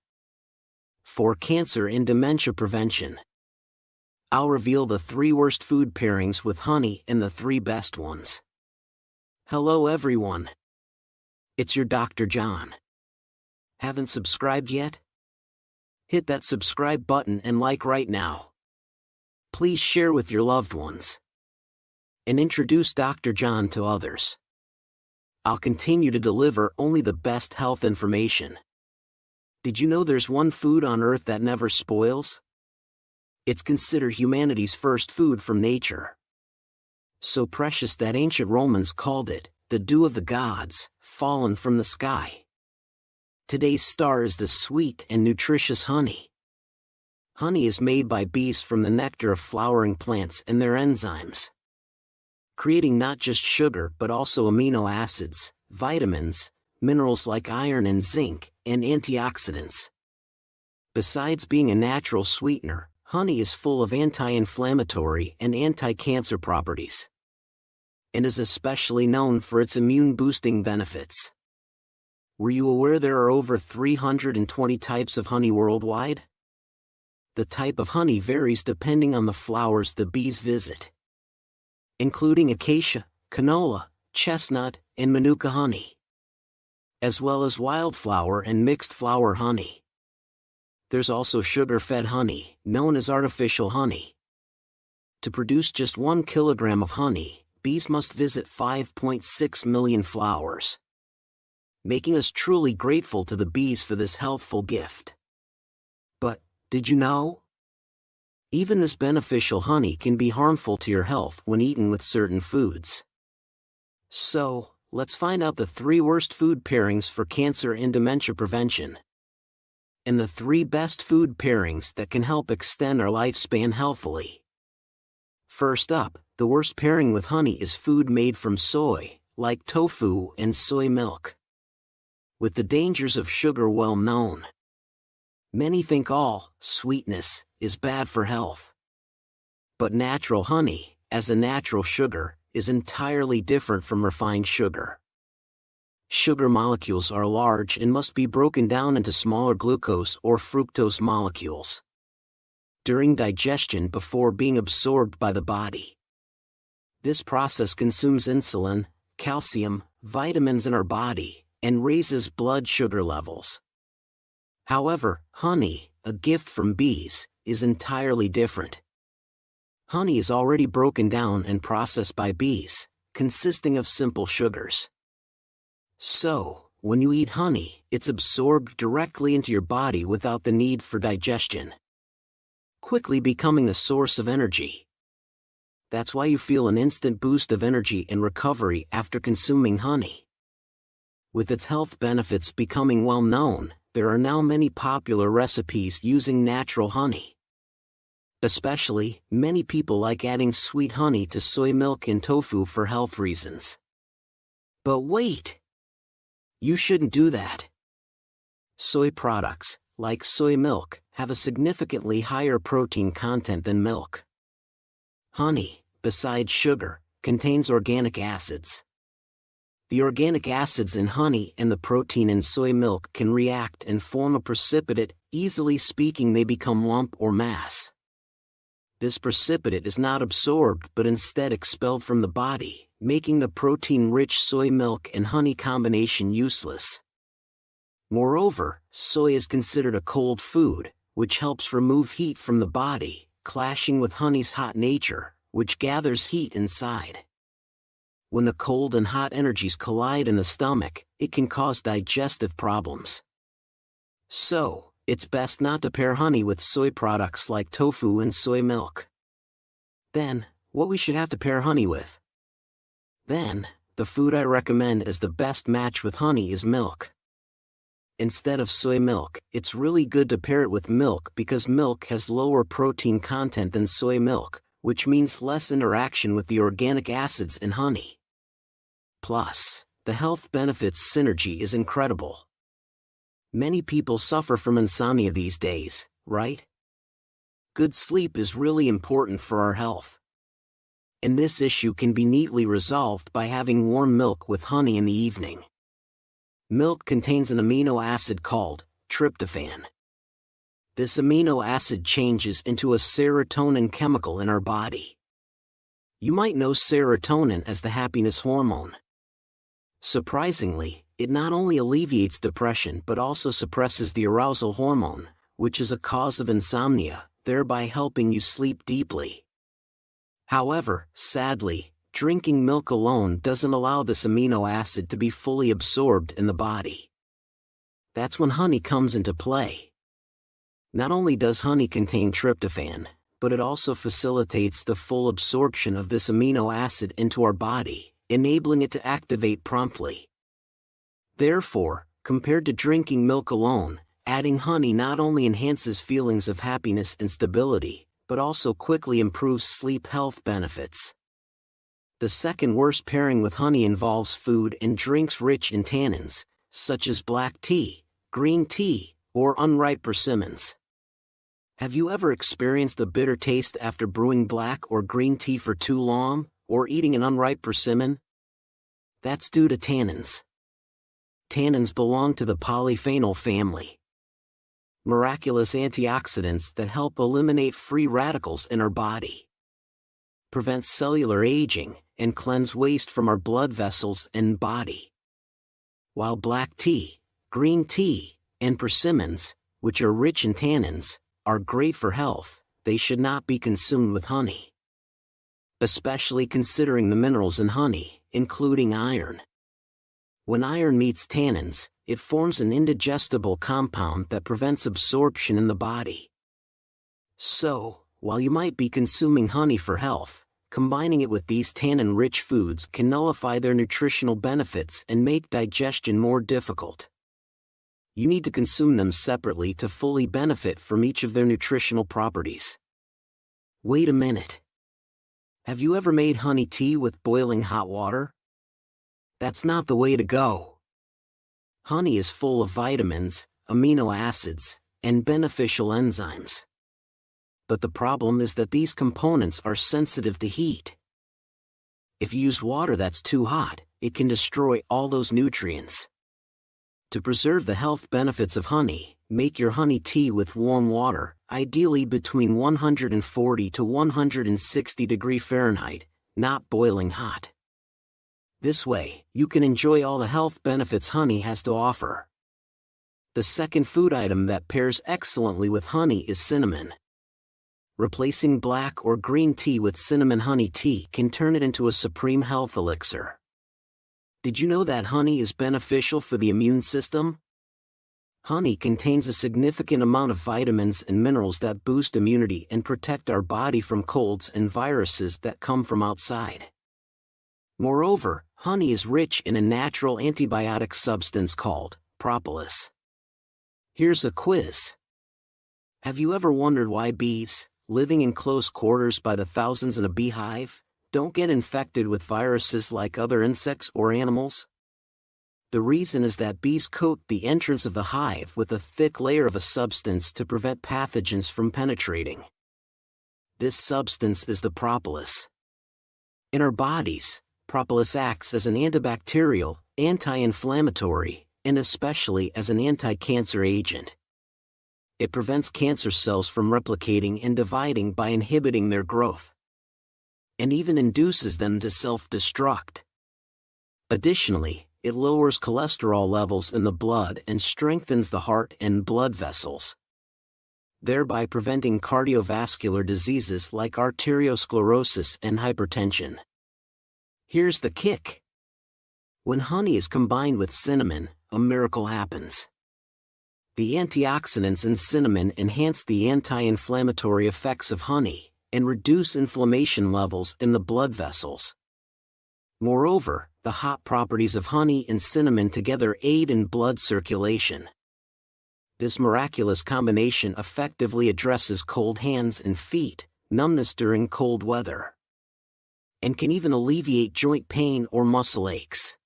For cancer and dementia prevention, I'll reveal the 3 worst food pairings with honey and the 3 best ones. Hello everyone. It's your Dr. John. Haven't subscribed yet? Hit that subscribe button and like right now. Please share with your loved ones. And introduce Dr. John to others. I'll continue to deliver only the best health information. Did you know there's one food on Earth that never spoils? It's considered humanity's first food from nature. So precious that ancient Romans called it the dew of the gods, fallen from the sky. Today's star is the sweet and nutritious honey. Honey is made by bees from the nectar of flowering plants and their enzymes, creating not just sugar but also amino acids, vitamins, minerals like iron and zinc, and antioxidants. Besides being a natural sweetener, honey is full of anti-inflammatory and anti-cancer properties, and is especially known for its immune-boosting benefits. Were you aware there are over 320 types of honey worldwide? The type of honey varies depending on the flowers the bees visit, including acacia, canola, chestnut, and manuka honey, as well as wildflower and mixed flower honey. There's also sugar-fed honey, known as artificial honey. To produce just 1 kilogram of honey, bees must visit 5.6 million flowers, making us truly grateful to the bees for this healthful gift. But, did you know? Even this beneficial honey can be harmful to your health when eaten with certain foods. So, let's find out the 3 worst food pairings for cancer and dementia prevention. and the 3 best food pairings that can help extend our lifespan healthily. First up, the worst pairing with honey is food made from soy, like tofu and soy milk. With the dangers of sugar well known, many think all sweetness is bad for health. But natural honey, as a natural sugar, is entirely different from refined sugar. Sugar molecules are large and must be broken down into smaller glucose or fructose molecules during digestion before being absorbed by the body. This process consumes insulin, calcium, vitamins in our body, and raises blood sugar levels. However, honey, a gift from bees, is entirely different. Honey is already broken down and processed by bees, consisting of simple sugars. So, when you eat honey, it's absorbed directly into your body without the need for digestion, quickly becoming a source of energy. That's why you feel an instant boost of energy and recovery after consuming honey. With its health benefits becoming well known, there are now many popular recipes using natural honey. Especially, many people like adding sweet honey to soy milk and tofu for health reasons. But wait! You shouldn't do that. Soy products, like soy milk, have a significantly higher protein content than milk. Honey, besides sugar, contains organic acids. The organic acids in honey and the protein in soy milk can react and form a precipitate, easily speaking they become lump or mass. This precipitate is not absorbed but instead expelled from the body, making the protein-rich soy milk and honey combination useless. Moreover, soy is considered a cold food, which helps remove heat from the body, clashing with honey's hot nature, which gathers heat inside. When the cold and hot energies collide in the stomach, it can cause digestive problems. So, it's best not to pair honey with soy products like tofu and soy milk. Then, what we should have to pair honey with? Then, the food I recommend as the best match with honey is milk. Instead of soy milk, it's really good to pair it with milk because milk has lower protein content than soy milk, which means less interaction with the organic acids in honey. Plus, the health benefits synergy is incredible. Many people suffer from insomnia these days, right? Good sleep is really important for our health. And this issue can be neatly resolved by having warm milk with honey in the evening. Milk contains an amino acid called tryptophan. This amino acid changes into a serotonin chemical in our body. You might know serotonin as the happiness hormone. Surprisingly, it not only alleviates depression but also suppresses the arousal hormone, which is a cause of insomnia, thereby helping you sleep deeply. However, sadly, drinking milk alone doesn't allow this amino acid to be fully absorbed in the body. That's when honey comes into play. Not only does honey contain tryptophan, but it also facilitates the full absorption of this amino acid into our body, enabling it to activate promptly. Therefore, compared to drinking milk alone, adding honey not only enhances feelings of happiness and stability, but also quickly improves sleep health benefits. The second worst pairing with honey involves food and drinks rich in tannins, such as black tea, green tea, or unripe persimmons. Have you ever experienced a bitter taste after brewing black or green tea for too long, or eating an unripe persimmon? That's due to tannins. Tannins belong to the polyphenol family. Miraculous antioxidants that help eliminate free radicals in our body, prevent cellular aging, and cleanse waste from our blood vessels and body. While black tea, green tea, and persimmons, which are rich in tannins, are great for health, they should not be consumed with honey. Especially considering the minerals in honey, including iron. When iron meets tannins, it forms an indigestible compound that prevents absorption in the body. So, while you might be consuming honey for health, combining it with these tannin-rich foods can nullify their nutritional benefits and make digestion more difficult. you need to consume them separately to fully benefit from each of their nutritional properties. Wait a minute. Have you ever made honey tea with boiling hot water? That's not the way to go. Honey is full of vitamins, amino acids, and beneficial enzymes. But the problem is that these components are sensitive to heat. If you use water that's too hot, it can destroy all those nutrients. To preserve the health benefits of honey, make your honey tea with warm water, ideally between 140 to 160 degrees Fahrenheit, not boiling hot. This way, you can enjoy all the health benefits honey has to offer. The second food item that pairs excellently with honey is cinnamon. Replacing black or green tea with cinnamon honey tea can turn it into a supreme health elixir. Did you know that honey is beneficial for the immune system? Honey contains a significant amount of vitamins and minerals that boost immunity and protect our body from colds and viruses that come from outside. Moreover, honey is rich in a natural antibiotic substance called propolis. Here's a quiz. Have you ever wondered why bees, living in close quarters by the thousands in a beehive, don't get infected with viruses like other insects or animals? The reason is that bees coat the entrance of the hive with a thick layer of a substance to prevent pathogens from penetrating. This substance is the propolis. In our bodies, propolis acts as an antibacterial, anti-inflammatory, and especially as an anti-cancer agent. It prevents cancer cells from replicating and dividing by inhibiting their growth, and even induces them to self-destruct. Additionally, it lowers cholesterol levels in the blood and strengthens the heart and blood vessels, thereby preventing cardiovascular diseases like arteriosclerosis and hypertension. Here's the kick. When honey is combined with cinnamon, a miracle happens. The antioxidants in cinnamon enhance the anti-inflammatory effects of honey and reduce inflammation levels in the blood vessels. Moreover, the hot properties of honey and cinnamon together aid in blood circulation. This miraculous combination effectively addresses cold hands and feet, numbness during cold weather, and can even alleviate joint pain or muscle aches.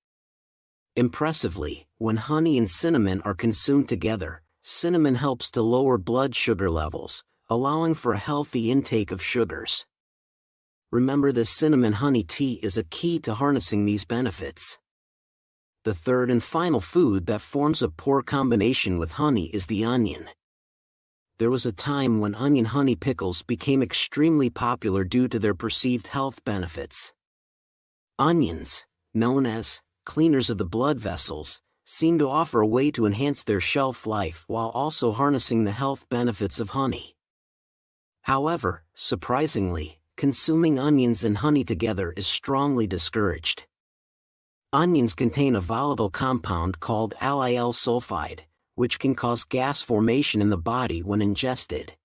Impressively, when honey and cinnamon are consumed together, cinnamon helps to lower blood sugar levels, allowing for a healthy intake of sugars. Remember, the cinnamon honey tea is a key to harnessing these benefits. The third and final food that forms a poor combination with honey is the onion. There was a time when onion honey pickles became extremely popular due to their perceived health benefits. Onions, known as cleaners of the blood vessels, seem to offer a way to enhance their shelf life while also harnessing the health benefits of honey. However, surprisingly, consuming onions and honey together is strongly discouraged. Onions contain a volatile compound called allyl sulfide, which can cause gas formation in the body when ingested.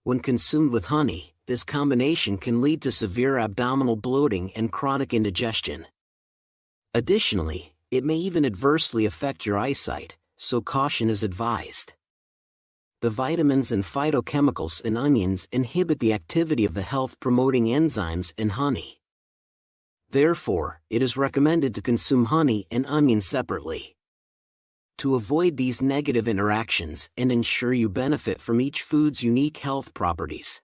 When consumed with honey, this combination can lead to severe abdominal bloating and chronic indigestion. Additionally, it may even adversely affect your eyesight, so caution is advised. The vitamins and phytochemicals in onions inhibit the activity of the health-promoting enzymes in honey. Therefore, it is recommended to consume honey and onion separately. To avoid these negative interactions and ensure you benefit from each food's unique health properties.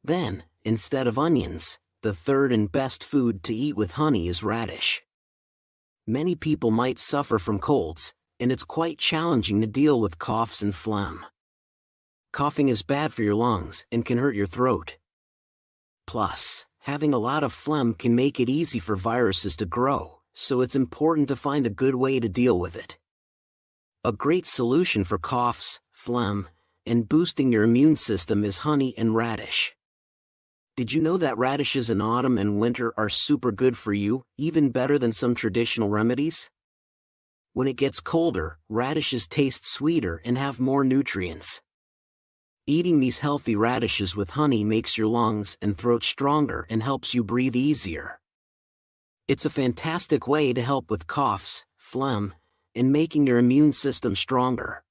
Then, instead of onions, the third and best food to eat with honey is radish. Many people might suffer from colds, and it's quite challenging to deal with coughs and phlegm. Coughing is bad for your lungs and can hurt your throat. Plus, having a lot of phlegm can make it easy for viruses to grow, so it's important to find a good way to deal with it. A great solution for coughs, phlegm, and boosting your immune system is honey and radish. Did you know that radishes in autumn and winter are super good for you, even better than some traditional remedies? When it gets colder, radishes taste sweeter and have more nutrients. Eating these healthy radishes with honey makes your lungs and throat stronger and helps you breathe easier. It's a fantastic way to help with coughs, phlegm, and making your immune system stronger.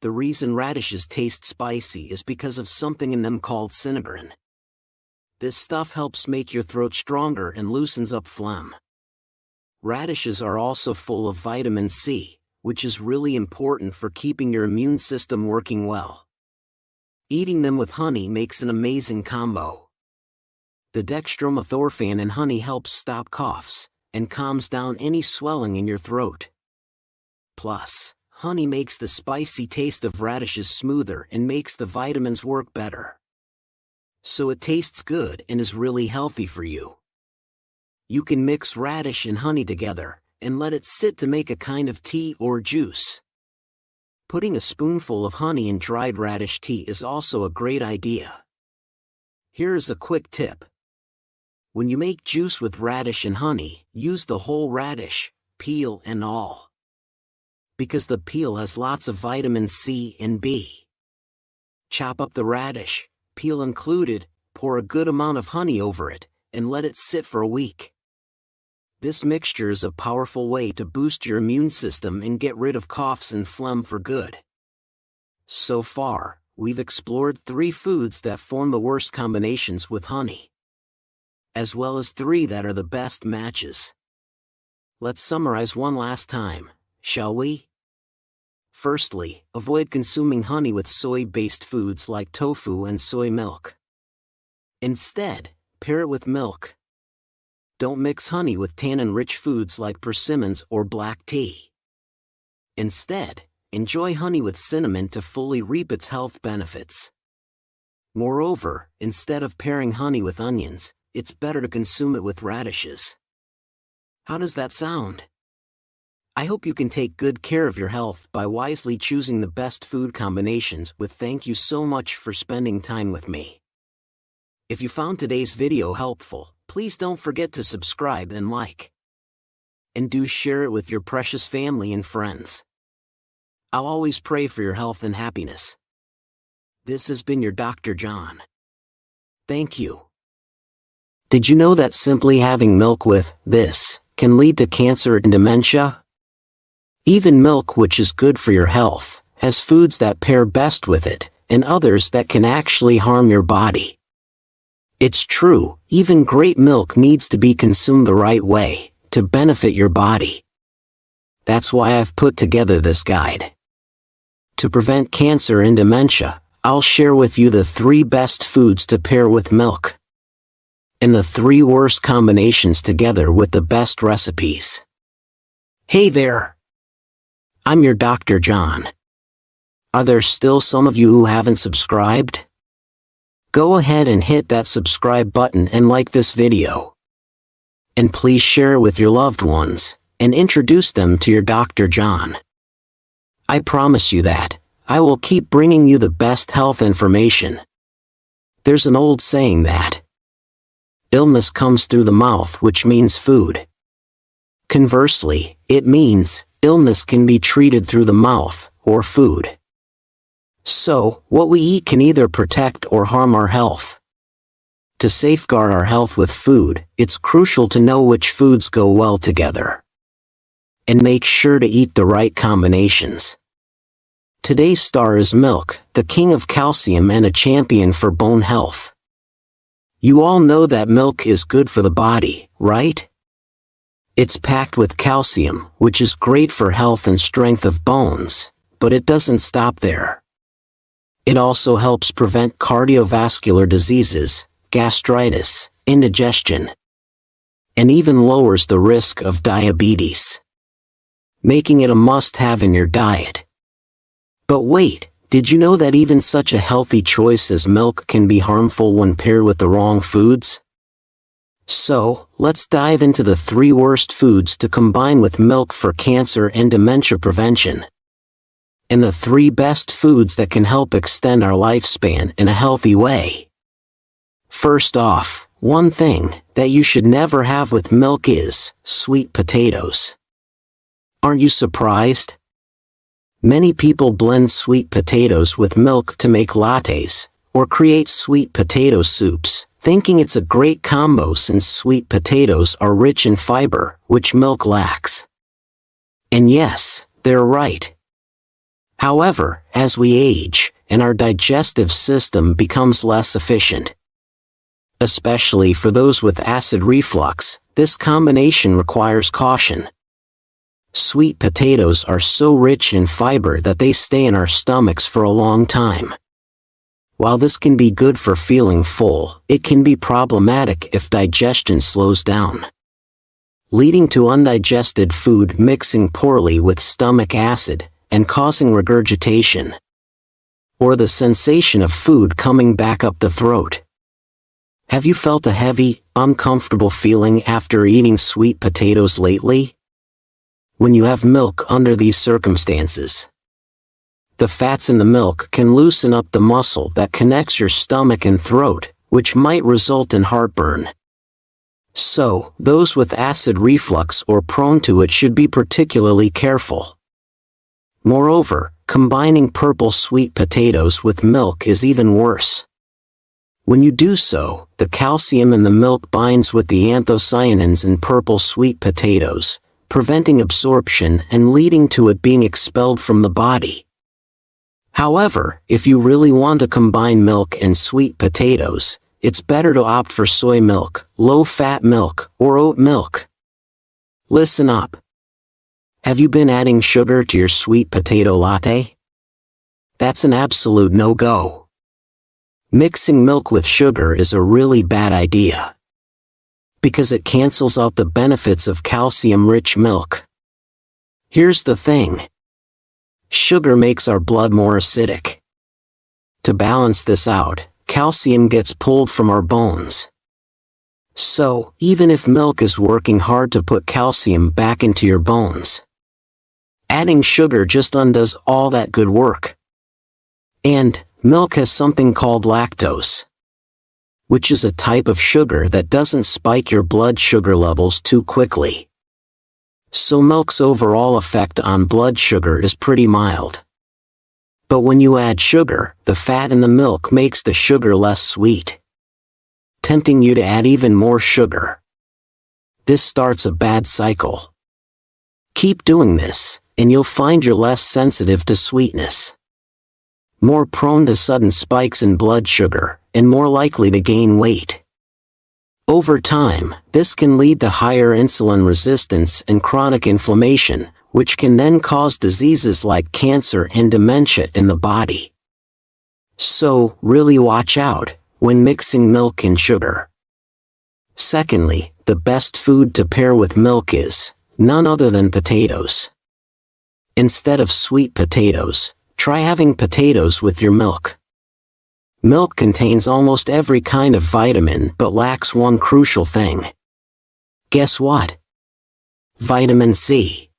The reason radishes taste spicy is because of something in them called cinnabarin. This stuff helps make your throat stronger and loosens up phlegm. Radishes are also full of vitamin C, which is really important for keeping your immune system working well. Eating them with honey makes an amazing combo. The dextromethorphan in honey helps stop coughs and calms down any swelling in your throat. Plus, honey makes the spicy taste of radishes smoother and makes the vitamins work better. So it tastes good and is really healthy for you. You can mix radish and honey together and let it sit to make a kind of tea or juice. Putting a spoonful of honey in dried radish tea is also a great idea. Here is a quick tip. When you make juice with radish and honey, use the whole radish, peel and all. Because the peel has lots of vitamin C and B. Chop up the radish, peel included, pour a good amount of honey over it, and let it sit for a week. This mixture is a powerful way to boost your immune system and get rid of coughs and phlegm for good. So far, we've explored 3 foods that form the worst combinations with honey, as well as 3 that are the best matches. Let's summarize one last time, shall we? Firstly, avoid consuming honey with soy-based foods like tofu and soy milk. Instead, pair it with milk. Don't mix honey with tannin-rich foods like persimmons or black tea. Instead, enjoy honey with cinnamon to fully reap its health benefits. Moreover, instead of pairing honey with onions, it's better to consume it with radishes. How does that sound? I hope you can take good care of your health by wisely choosing the best food combinations. Thank you so much for spending time with me. If you found today's video helpful, please don't forget to subscribe and like. And do share it with your precious family and friends. I'll always pray for your health and happiness. This has been your Dr. John. Thank you. Did you know that simply having milk with this can lead to cancer and dementia? Even milk, which is good for your health, has foods that pair best with it, and others that can actually harm your body. It's true, even great milk needs to be consumed the right way, to benefit your body. That's why I've put together this guide. To prevent cancer and dementia, I'll share with you the 3 best foods to pair with milk, and the 3 worst combinations together with the best recipes. Hey there! I'm your Dr. John. Are there still some of you who haven't subscribed? Go ahead and hit that subscribe button and like this video. And please share it with your loved ones, and introduce them to your Dr. John. I promise you that I will keep bringing you the best health information. There's an old saying that illness comes through the mouth, which means food. Conversely, it means illness can be treated through the mouth, or food. So, what we eat can either protect or harm our health. To safeguard our health with food, it's crucial to know which foods go well together. And make sure to eat the right combinations. Today's star is milk, the king of calcium and a champion for bone health. You all know that milk is good for the body, right? It's packed with calcium, which is great for health and strength of bones, but it doesn't stop there. It also helps prevent cardiovascular diseases, gastritis, indigestion, and even lowers the risk of diabetes, making it a must-have in your diet. But wait, did you know that even such a healthy choice as milk can be harmful when paired with the wrong foods? So, let's dive into the 3 worst foods to combine with milk for cancer and dementia prevention, and the 3 best foods that can help extend our lifespan in a healthy way. First off, one thing that you should never have with milk is sweet potatoes. Aren't you surprised? Many people blend sweet potatoes with milk to make lattes, or create sweet potato soups, thinking it's a great combo since sweet potatoes are rich in fiber, which milk lacks. And yes, they're right. However, as we age, and our digestive system becomes less efficient, especially for those with acid reflux, this combination requires caution. Sweet potatoes are so rich in fiber that they stay in our stomachs for a long time. While this can be good for feeling full, it can be problematic if digestion slows down, leading to undigested food mixing poorly with stomach acid and causing regurgitation, or the sensation of food coming back up the throat. Have you felt a heavy, uncomfortable feeling after eating sweet potatoes lately? When you have milk under these circumstances, the fats in the milk can loosen up the muscle that connects your stomach and throat, which might result in heartburn. So, those with acid reflux or prone to it should be particularly careful. Moreover, combining purple sweet potatoes with milk is even worse. When you do so, the calcium in the milk binds with the anthocyanins in purple sweet potatoes, preventing absorption and leading to it being expelled from the body. However, if you really want to combine milk and sweet potatoes, it's better to opt for soy milk, low-fat milk, or oat milk. Listen up. Have you been adding sugar to your sweet potato latte? That's an absolute no-go. Mixing milk with sugar is a really bad idea, because it cancels out the benefits of calcium-rich milk. Here's the thing. Sugar makes our blood more acidic. To balance this out, calcium gets pulled from our bones. So, even if milk is working hard to put calcium back into your bones, adding sugar just undoes all that good work. And, milk has something called lactose, which is a type of sugar that doesn't spike your blood sugar levels too quickly. So milk's overall effect on blood sugar is pretty mild. But when you add sugar, the fat in the milk makes the sugar less sweet, tempting you to add even more sugar. This starts a bad cycle. Keep doing this, and you'll find you're less sensitive to sweetness, more prone to sudden spikes in blood sugar, and more likely to gain weight. Over time, this can lead to higher insulin resistance and chronic inflammation, which can then cause diseases like cancer and dementia in the body. So, really watch out when mixing milk and sugar. Secondly, the best food to pair with milk is none other than potatoes. Instead of sweet potatoes, try having potatoes with your milk. Milk contains almost every kind of vitamin but lacks one crucial thing. Guess what? Vitamin C.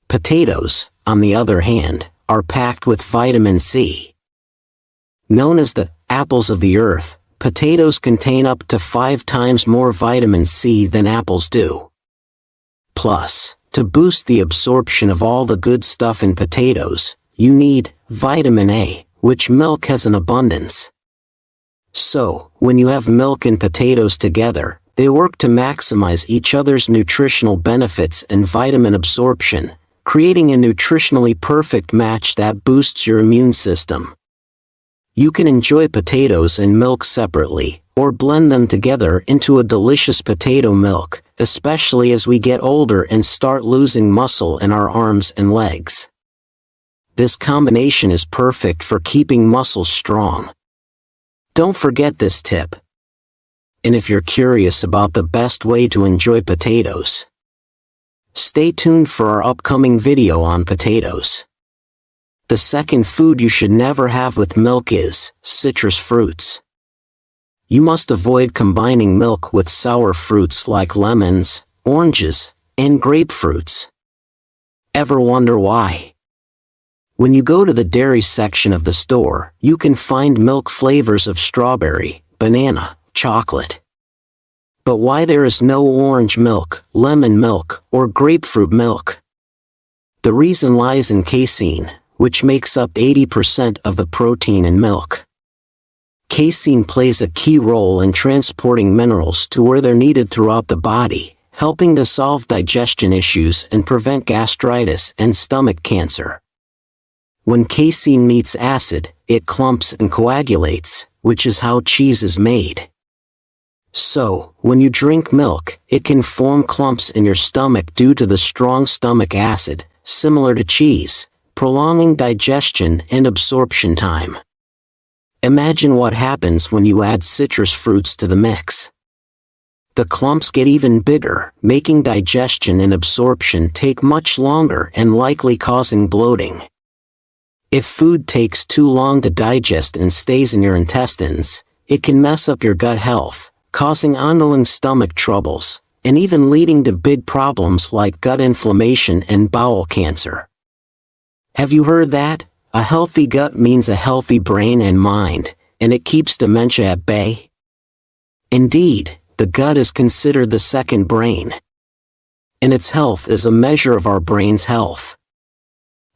Potatoes, on the other hand, are packed with vitamin C. Known as the apples of the earth, potatoes contain up to 5 times more vitamin C than apples do. Plus, to boost the absorption of all the good stuff in potatoes, you need vitamin A, which milk has in abundance. So, when you have milk and potatoes together, they work to maximize each other's nutritional benefits and vitamin absorption, creating a nutritionally perfect match that boosts your immune system. You can enjoy potatoes and milk separately, or blend them together into a delicious potato milk, especially as we get older and start losing muscle in our arms and legs. This combination is perfect for keeping muscles strong. Don't forget this tip. And if you're curious about the best way to enjoy potatoes, stay tuned for our upcoming video on potatoes. The second food you should never have with milk is citrus fruits. You must avoid combining milk with sour fruits like lemons, oranges, and grapefruits. Ever wonder why? When you go to the dairy section of the store, you can find milk flavors of strawberry, banana, chocolate. But why there is no orange milk, lemon milk, or grapefruit milk? The reason lies in casein, which makes up 80% of the protein in milk. Casein plays a key role in transporting minerals to where they're needed throughout the body, helping to solve digestion issues and prevent gastritis and stomach cancer. When casein meets acid, it clumps and coagulates, which is how cheese is made. So, when you drink milk, it can form clumps in your stomach due to the strong stomach acid, similar to cheese, prolonging digestion and absorption time. Imagine what happens when you add citrus fruits to the mix. The clumps get even bigger, making digestion and absorption take much longer and likely causing bloating. If food takes too long to digest and stays in your intestines, it can mess up your gut health, causing ongoing stomach troubles, and even leading to big problems like gut inflammation and bowel cancer. Have you heard that? A healthy gut means a healthy brain and mind, and it keeps dementia at bay? Indeed, the gut is considered the second brain, and its health is a measure of our brain's health.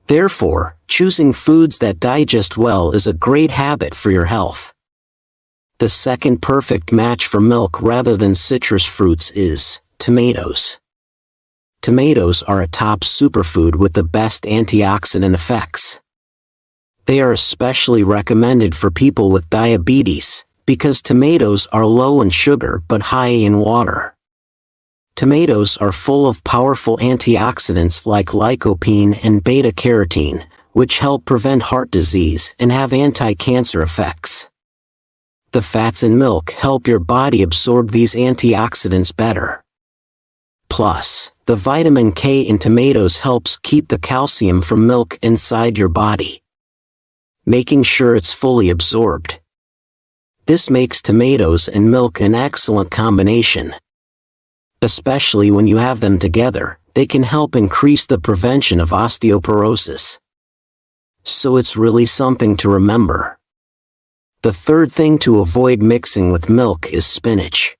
Therefore, choosing foods that digest well is a great habit for your health. The second perfect match for milk rather than citrus fruits is tomatoes. Tomatoes are a top superfood with the best antioxidant effects. They are especially recommended for people with diabetes, because tomatoes are low in sugar but high in water. Tomatoes are full of powerful antioxidants like lycopene and beta-carotene, which help prevent heart disease and have anti-cancer effects. The fats in milk help your body absorb these antioxidants better. Plus, the vitamin K in tomatoes helps keep the calcium from milk inside your body, making sure it's fully absorbed. This makes tomatoes and milk an excellent combination. Especially when you have them together, they can help increase the prevention of osteoporosis. So it's really something to remember. The third thing to avoid mixing with milk is spinach.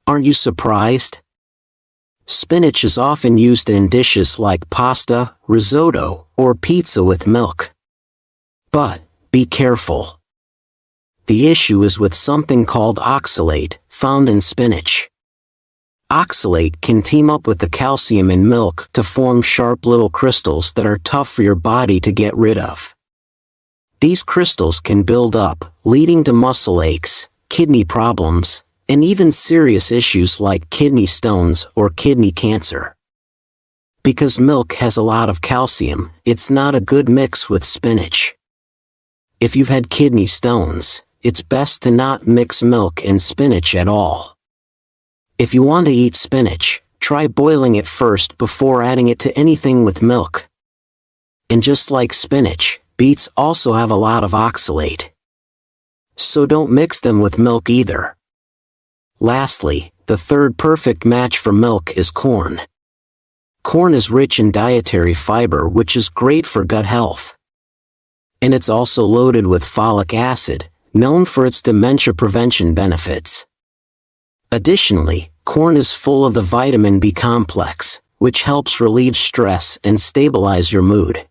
Aren't you surprised? Spinach is often used in dishes like pasta, risotto, or pizza with milk. But, be careful. The issue is with something called oxalate, found in spinach. Oxalate can team up with the calcium in milk to form sharp little crystals that are tough for your body to get rid of. These crystals can build up, leading to muscle aches, kidney problems, and even serious issues like kidney stones or kidney cancer. Because milk has a lot of calcium, it's not a good mix with spinach. If you've had kidney stones, it's best to not mix milk and spinach at all. If you want to eat spinach, try boiling it first before adding it to anything with milk. And just like spinach, beets also have a lot of oxalate. So don't mix them with milk either. Lastly, the third perfect match for milk is corn. Corn is rich in dietary fiber, which is great for gut health. And it's also loaded with folic acid, known for its dementia prevention benefits. Additionally, corn is full of the vitamin B complex, which helps relieve stress and stabilize your mood.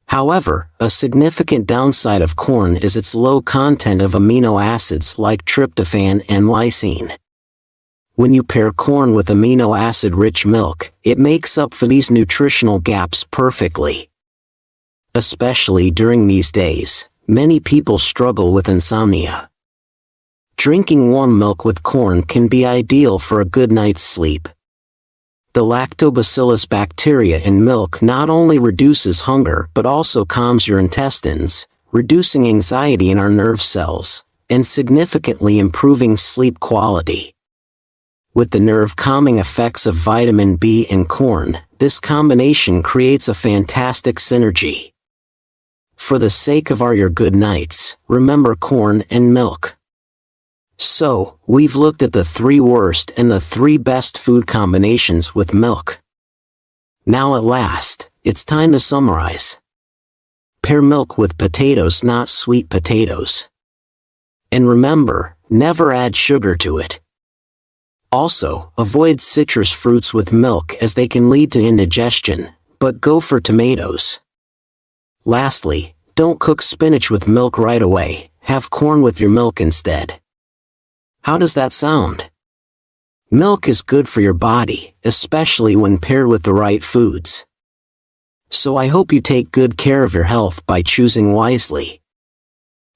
However, a significant downside of corn is its low content of amino acids like tryptophan and lysine. When you pair corn with amino acid-rich milk, it makes up for these nutritional gaps perfectly. Especially during these days, many people struggle with insomnia. Drinking warm milk with corn can be ideal for a good night's sleep. The lactobacillus bacteria in milk not only reduces hunger but also calms your intestines, reducing anxiety in our nerve cells, and significantly improving sleep quality. With the nerve-calming effects of vitamin B in corn, this combination creates a fantastic synergy. For the sake of your good nights, remember corn and milk. So, we've looked at the 3 worst and the 3 best food combinations with milk. Now at last, it's time to summarize. Pair milk with potatoes, not sweet potatoes. And remember, never add sugar to it. Also, avoid citrus fruits with milk as they can lead to indigestion, but go for tomatoes. Lastly, don't cook spinach with milk right away, have corn with your milk instead. How does that sound? Milk is good for your body, especially when paired with the right foods. So I hope you take good care of your health by choosing wisely.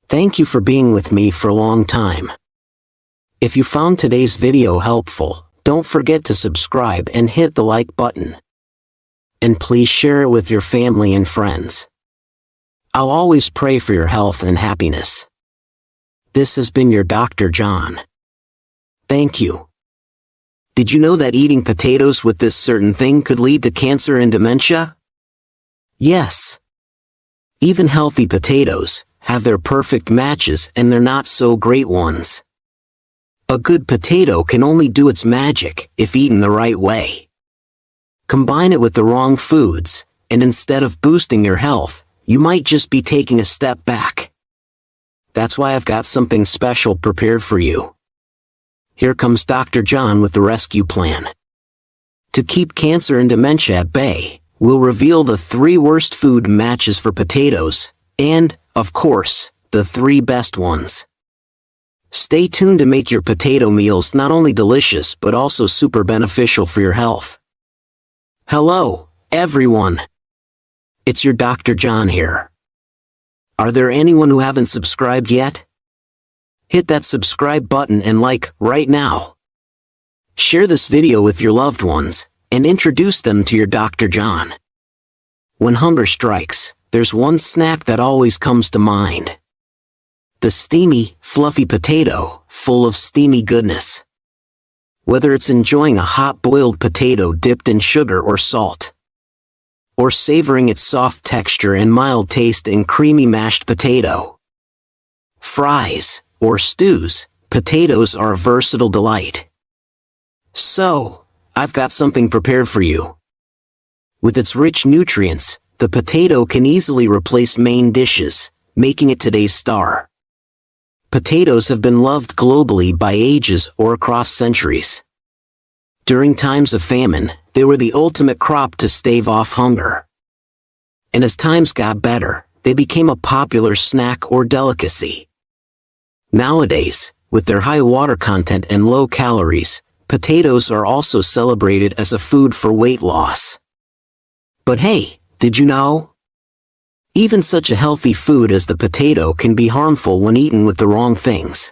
Thank you for being with me for a long time. If you found today's video helpful, don't forget to subscribe and hit the like button. And please share it with your family and friends. I'll always pray for your health and happiness. This has been your Dr. John. Thank you. Did you know that eating potatoes with this certain thing could lead to cancer and dementia? Yes. Even healthy potatoes have their perfect matches and their not so great ones. A good potato can only do its magic if eaten the right way. Combine it with the wrong foods, and instead of boosting your health, you might just be taking a step back. That's why I've got something special prepared for you. Here comes Dr. John with the rescue plan. To keep cancer and dementia at bay, we'll reveal the 3 worst food matches for potatoes, and, of course, the 3 best ones. Stay tuned to make your potato meals not only delicious but also super beneficial for your health. Hello, everyone. It's your Dr. John here. Are there anyone who haven't subscribed yet? Hit that subscribe button and like right now. Share this video with your loved ones and introduce them to your Dr. John. When hunger strikes, there's one snack that always comes to mind. The steamy, fluffy potato, full of steamy goodness. Whether it's enjoying a hot boiled potato dipped in sugar or salt, or savoring its soft texture and mild taste in creamy mashed potato, fries, or stews, potatoes are a versatile delight. So, I've got something prepared for you. With its rich nutrients, the potato can easily replace main dishes, making it today's star. Potatoes have been loved globally by ages or across centuries. During times of famine, they were the ultimate crop to stave off hunger. And as times got better, they became a popular snack or delicacy. Nowadays, with their high water content and low calories, potatoes are also celebrated as a food for weight loss. But hey, did you know? Even such a healthy food as the potato can be harmful when eaten with the wrong things.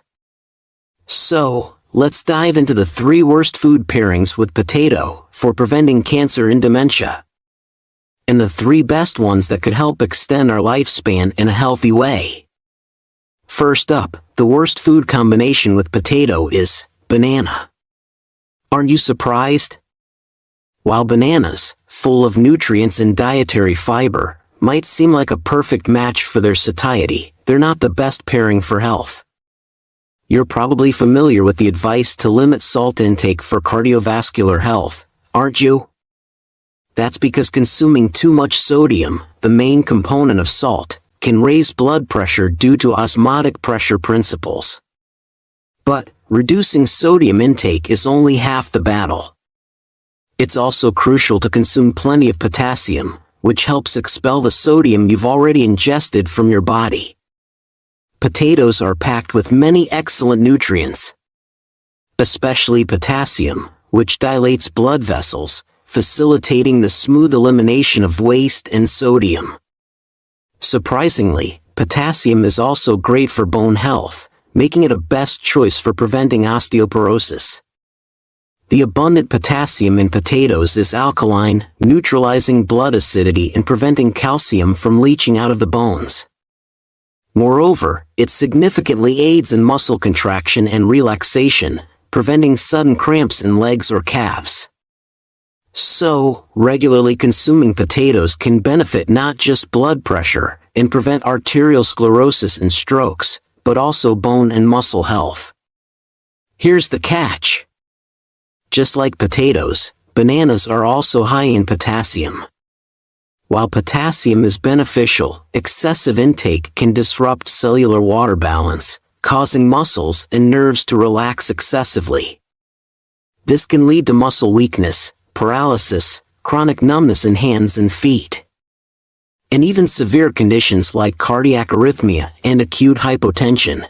So, let's dive into the 3 worst food pairings with potato for preventing cancer and dementia. And the 3 best ones that could help extend our lifespan in a healthy way. First up, the worst food combination with potato is banana. Aren't you surprised? While bananas, full of nutrients and dietary fiber, might seem like a perfect match for their satiety, they're not the best pairing for health. You're probably familiar with the advice to limit salt intake for cardiovascular health, aren't you? That's because consuming too much sodium, the main component of salt, can raise blood pressure due to osmotic pressure principles. But, reducing sodium intake is only half the battle. It's also crucial to consume plenty of potassium, which helps expel the sodium you've already ingested from your body. Potatoes are packed with many excellent nutrients, especially potassium, which dilates blood vessels, facilitating the smooth elimination of waste and sodium. Surprisingly, potassium is also great for bone health, making it a best choice for preventing osteoporosis. The abundant potassium in potatoes is alkaline, neutralizing blood acidity and preventing calcium from leaching out of the bones. Moreover, it significantly aids in muscle contraction and relaxation, preventing sudden cramps in legs or calves. So, regularly consuming potatoes can benefit not just blood pressure and prevent arterial sclerosis and strokes, but also bone and muscle health. Here's the catch. Just like potatoes, bananas are also high in potassium. While potassium is beneficial, excessive intake can disrupt cellular water balance, causing muscles and nerves to relax excessively. This can lead to muscle weakness, paralysis, chronic numbness in hands and feet, and even severe conditions like cardiac arrhythmia and acute hypotension.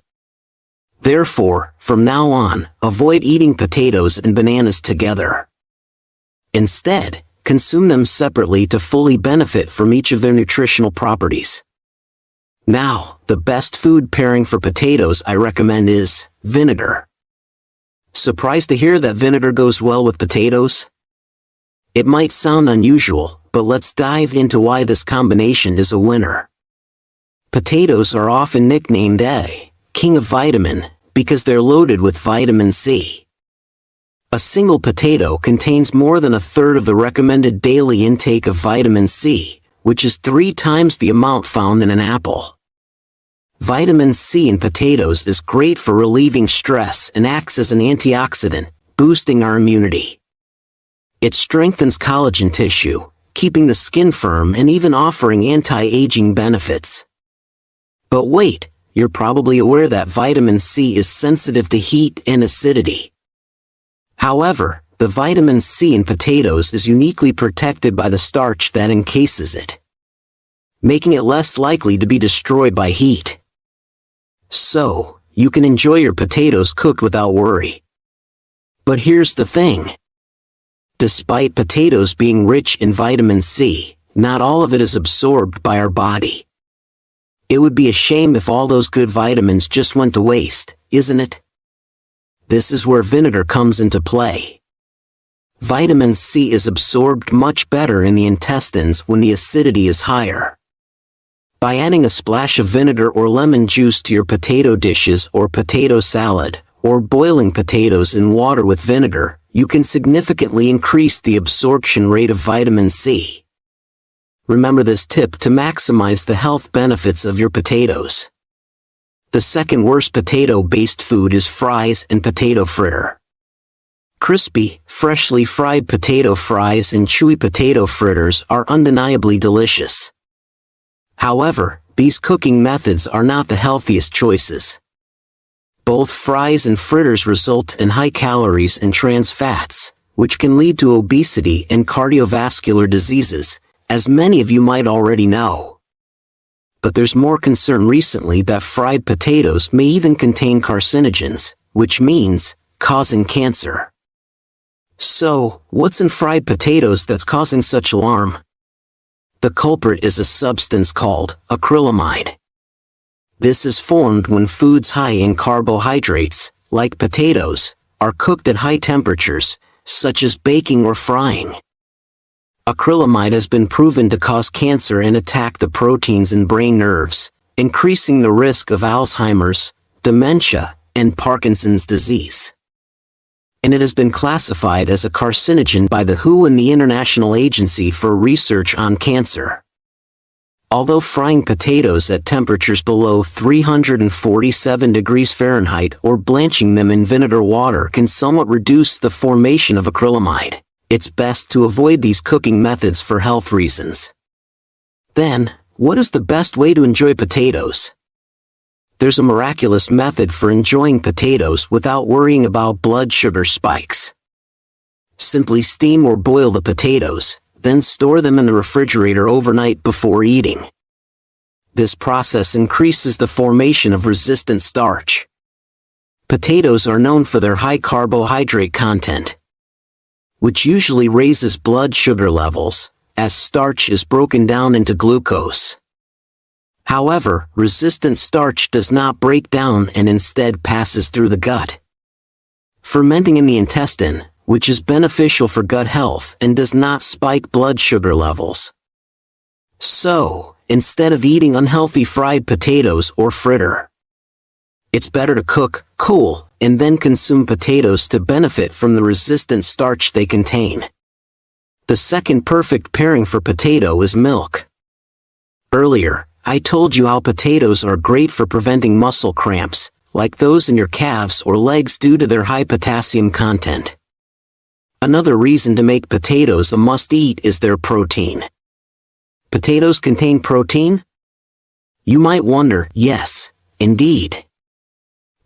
Therefore, from now on, avoid eating potatoes and bananas together. Instead, consume them separately to fully benefit from each of their nutritional properties. Now, the best food pairing for potatoes I recommend is vinegar. Surprised to hear that vinegar goes well with potatoes? It might sound unusual, but let's dive into why this combination is a winner. Potatoes are often nicknamed a king of vitamin because they're loaded with vitamin C. A single potato contains more than a third of the recommended daily intake of vitamin C, which is 3 times the amount found in an apple. Vitamin C in potatoes is great for relieving stress and acts as an antioxidant, boosting our immunity. It strengthens collagen tissue, keeping the skin firm and even offering anti-aging benefits. But wait, you're probably aware that vitamin C is sensitive to heat and acidity. However, the vitamin C in potatoes is uniquely protected by the starch that encases it, making it less likely to be destroyed by heat. So, you can enjoy your potatoes cooked without worry. But here's the thing. Despite potatoes being rich in vitamin C, not all of it is absorbed by our body. It would be a shame if all those good vitamins just went to waste, isn't it? This is where vinegar comes into play. Vitamin C is absorbed much better in the intestines when the acidity is higher. By adding a splash of vinegar or lemon juice to your potato dishes or potato salad, or boiling potatoes in water with vinegar, you can significantly increase the absorption rate of vitamin C. Remember this tip to maximize the health benefits of your potatoes. The second worst potato-based food is fries and potato fritter. Crispy, freshly fried potato fries and chewy potato fritters are undeniably delicious. However, these cooking methods are not the healthiest choices. Both fries and fritters result in high calories and trans fats, which can lead to obesity and cardiovascular diseases, as many of you might already know. But there's more concern recently that fried potatoes may even contain carcinogens, which means causing cancer. So, what's in fried potatoes that's causing such alarm? The culprit is a substance called acrylamide. This is formed when foods high in carbohydrates, like potatoes, are cooked at high temperatures, such as baking or frying. Acrylamide has been proven to cause cancer and attack the proteins in brain nerves, increasing the risk of Alzheimer's, dementia, and Parkinson's disease. And it has been classified as a carcinogen by the WHO and the International Agency for Research on Cancer. Although frying potatoes at temperatures below 347 degrees Fahrenheit or blanching them in vinegar water can somewhat reduce the formation of acrylamide, it's best to avoid these cooking methods for health reasons. Then, what is the best way to enjoy potatoes? There's a miraculous method for enjoying potatoes without worrying about blood sugar spikes. Simply steam or boil the potatoes, then store them in the refrigerator overnight before eating. This process increases the formation of resistant starch. Potatoes are known for their high carbohydrate content, which usually raises blood sugar levels, as starch is broken down into glucose. However, resistant starch does not break down and instead passes through the gut, fermenting in the intestine, which is beneficial for gut health and does not spike blood sugar levels. So, instead of eating unhealthy fried potatoes or fritter, it's better to cook, cool, and then consume potatoes to benefit from the resistant starch they contain. The second perfect pairing for potato is milk. Earlier, I told you how potatoes are great for preventing muscle cramps, like those in your calves or legs due to their high potassium content. Another reason to make potatoes a must-eat is their protein. Potatoes contain protein? You might wonder, yes, indeed.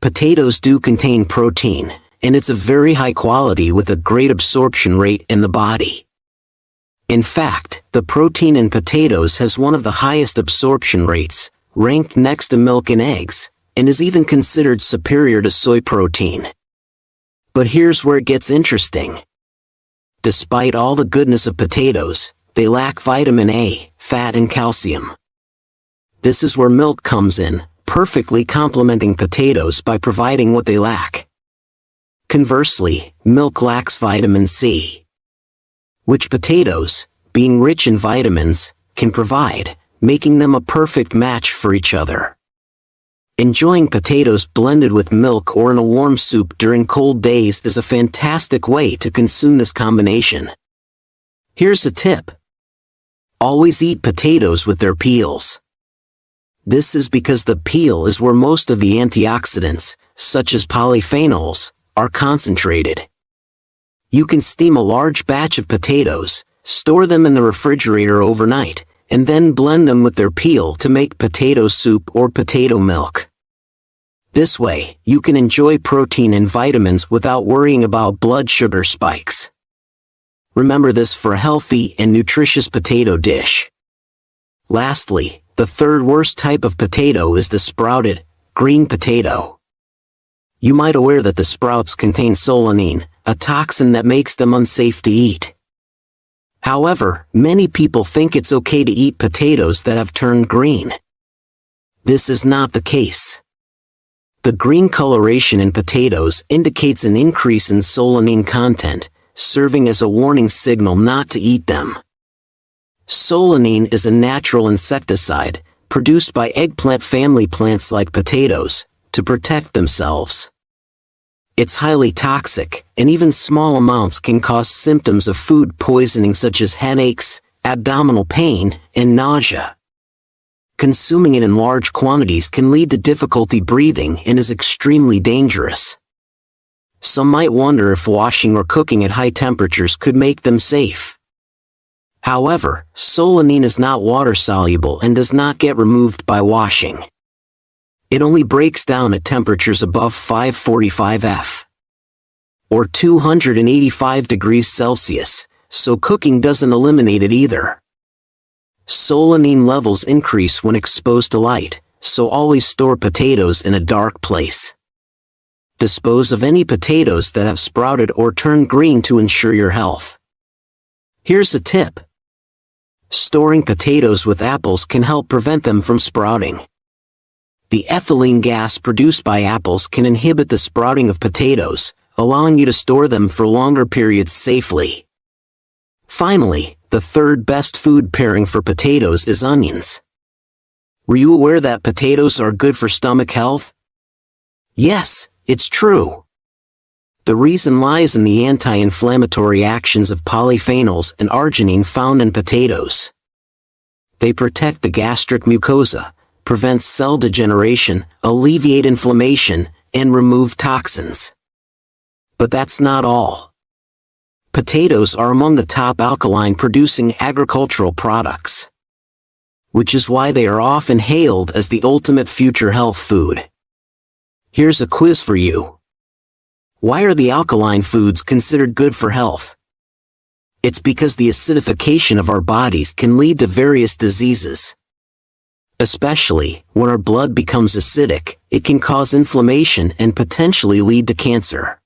Potatoes do contain protein, and it's a very high quality with a great absorption rate in the body. In fact, the protein in potatoes has one of the highest absorption rates, ranked next to milk and eggs, and is even considered superior to soy protein. But here's where it gets interesting. Despite all the goodness of potatoes, they lack vitamin A, fat and calcium. This is where milk comes in, perfectly complementing potatoes by providing what they lack. Conversely, milk lacks vitamin C, which potatoes, being rich in vitamins, can provide, making them a perfect match for each other. Enjoying potatoes blended with milk or in a warm soup during cold days is a fantastic way to consume this combination. Here's a tip. Always eat potatoes with their peels. This is because the peel is where most of the antioxidants, such as polyphenols, are concentrated. You can steam a large batch of potatoes, store them in the refrigerator overnight, and then blend them with their peel to make potato soup or potato milk. This way, you can enjoy protein and vitamins without worrying about blood sugar spikes. Remember this for a healthy and nutritious potato dish. Lastly, the third worst type of potato is the sprouted, green potato. You might aware that the sprouts contain solanine, a toxin that makes them unsafe to eat. However, many people think it's okay to eat potatoes that have turned green. This is not the case. The green coloration in potatoes indicates an increase in solanine content, serving as a warning signal not to eat them. Solanine is a natural insecticide, produced by eggplant family plants like potatoes, to protect themselves. It's highly toxic, and even small amounts can cause symptoms of food poisoning such as headaches, abdominal pain, and nausea. Consuming it in large quantities can lead to difficulty breathing and is extremely dangerous. Some might wonder if washing or cooking at high temperatures could make them safe. However, solanine is not water-soluble and does not get removed by washing. It only breaks down at temperatures above 545 F, or 285 degrees Celsius, so cooking doesn't eliminate it either. Solanine levels increase when exposed to light, so always store potatoes in a dark place. Dispose of any potatoes that have sprouted or turned green to ensure your health. Here's a tip. Storing potatoes with apples can help prevent them from sprouting. The ethylene gas produced by apples can inhibit the sprouting of potatoes, allowing you to store them for longer periods safely. Finally, the third best food pairing for potatoes is onions. Were you aware that potatoes are good for stomach health? Yes, it's true. The reason lies in the anti-inflammatory actions of polyphenols and arginine found in potatoes. They protect the gastric mucosa, prevent cell degeneration, alleviate inflammation, and remove toxins. But that's not all. Potatoes are among the top alkaline-producing agricultural products, which is why they are often hailed as the ultimate future health food. Here's a quiz for you. Why are the alkaline foods considered good for health? It's because the acidification of our bodies can lead to various diseases. Especially, when our blood becomes acidic, it can cause inflammation and potentially lead to cancer.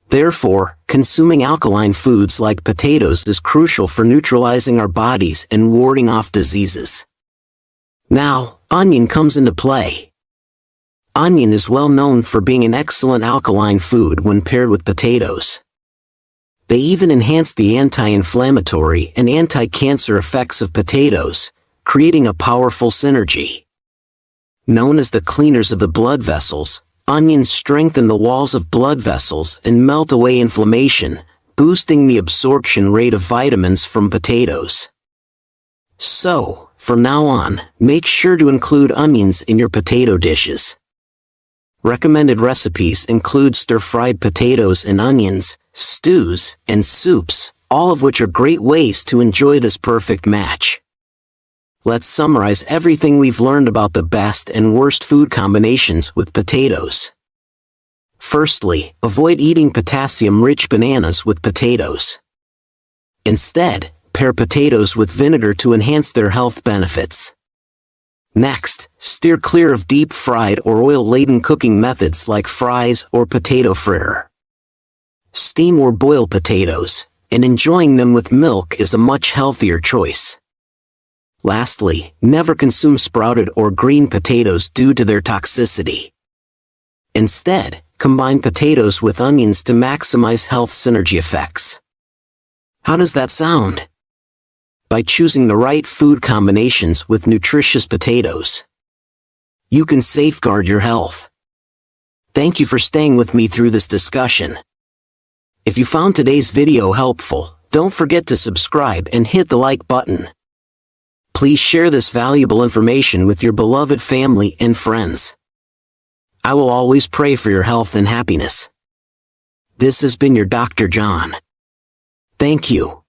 Therefore, consuming alkaline foods like potatoes is crucial for neutralizing our bodies and warding off diseases. Now, onion comes into play. Onion is well known for being an excellent alkaline food when paired with potatoes. They even enhance the anti-inflammatory and anti-cancer effects of potatoes, creating a powerful synergy. Known as the cleaners of the blood vessels, onions strengthen the walls of blood vessels and melt away inflammation, boosting the absorption rate of vitamins from potatoes. So, from now on, make sure to include onions in your potato dishes. Recommended recipes include stir-fried potatoes and onions, stews, and soups, all of which are great ways to enjoy this perfect match. Let's summarize everything we've learned about the best and worst food combinations with potatoes. Firstly, avoid eating potassium-rich bananas with potatoes. Instead, pair potatoes with vinegar to enhance their health benefits. Next, Steer clear of deep-fried or oil-laden cooking methods like fries or potato fritter. Steam or boil potatoes, and enjoying them with milk is a much healthier choice. Lastly, never consume sprouted or green potatoes due to their toxicity. Instead, combine potatoes with onions to maximize health synergy effects. How does that sound? By choosing the right food combinations with nutritious potatoes, you can safeguard your health. Thank you for staying with me through this discussion. If you found today's video helpful, don't forget to subscribe and hit the like button. Please share this valuable information with your beloved family and friends. I will always pray for your health and happiness. This has been your Dr. John. Thank you.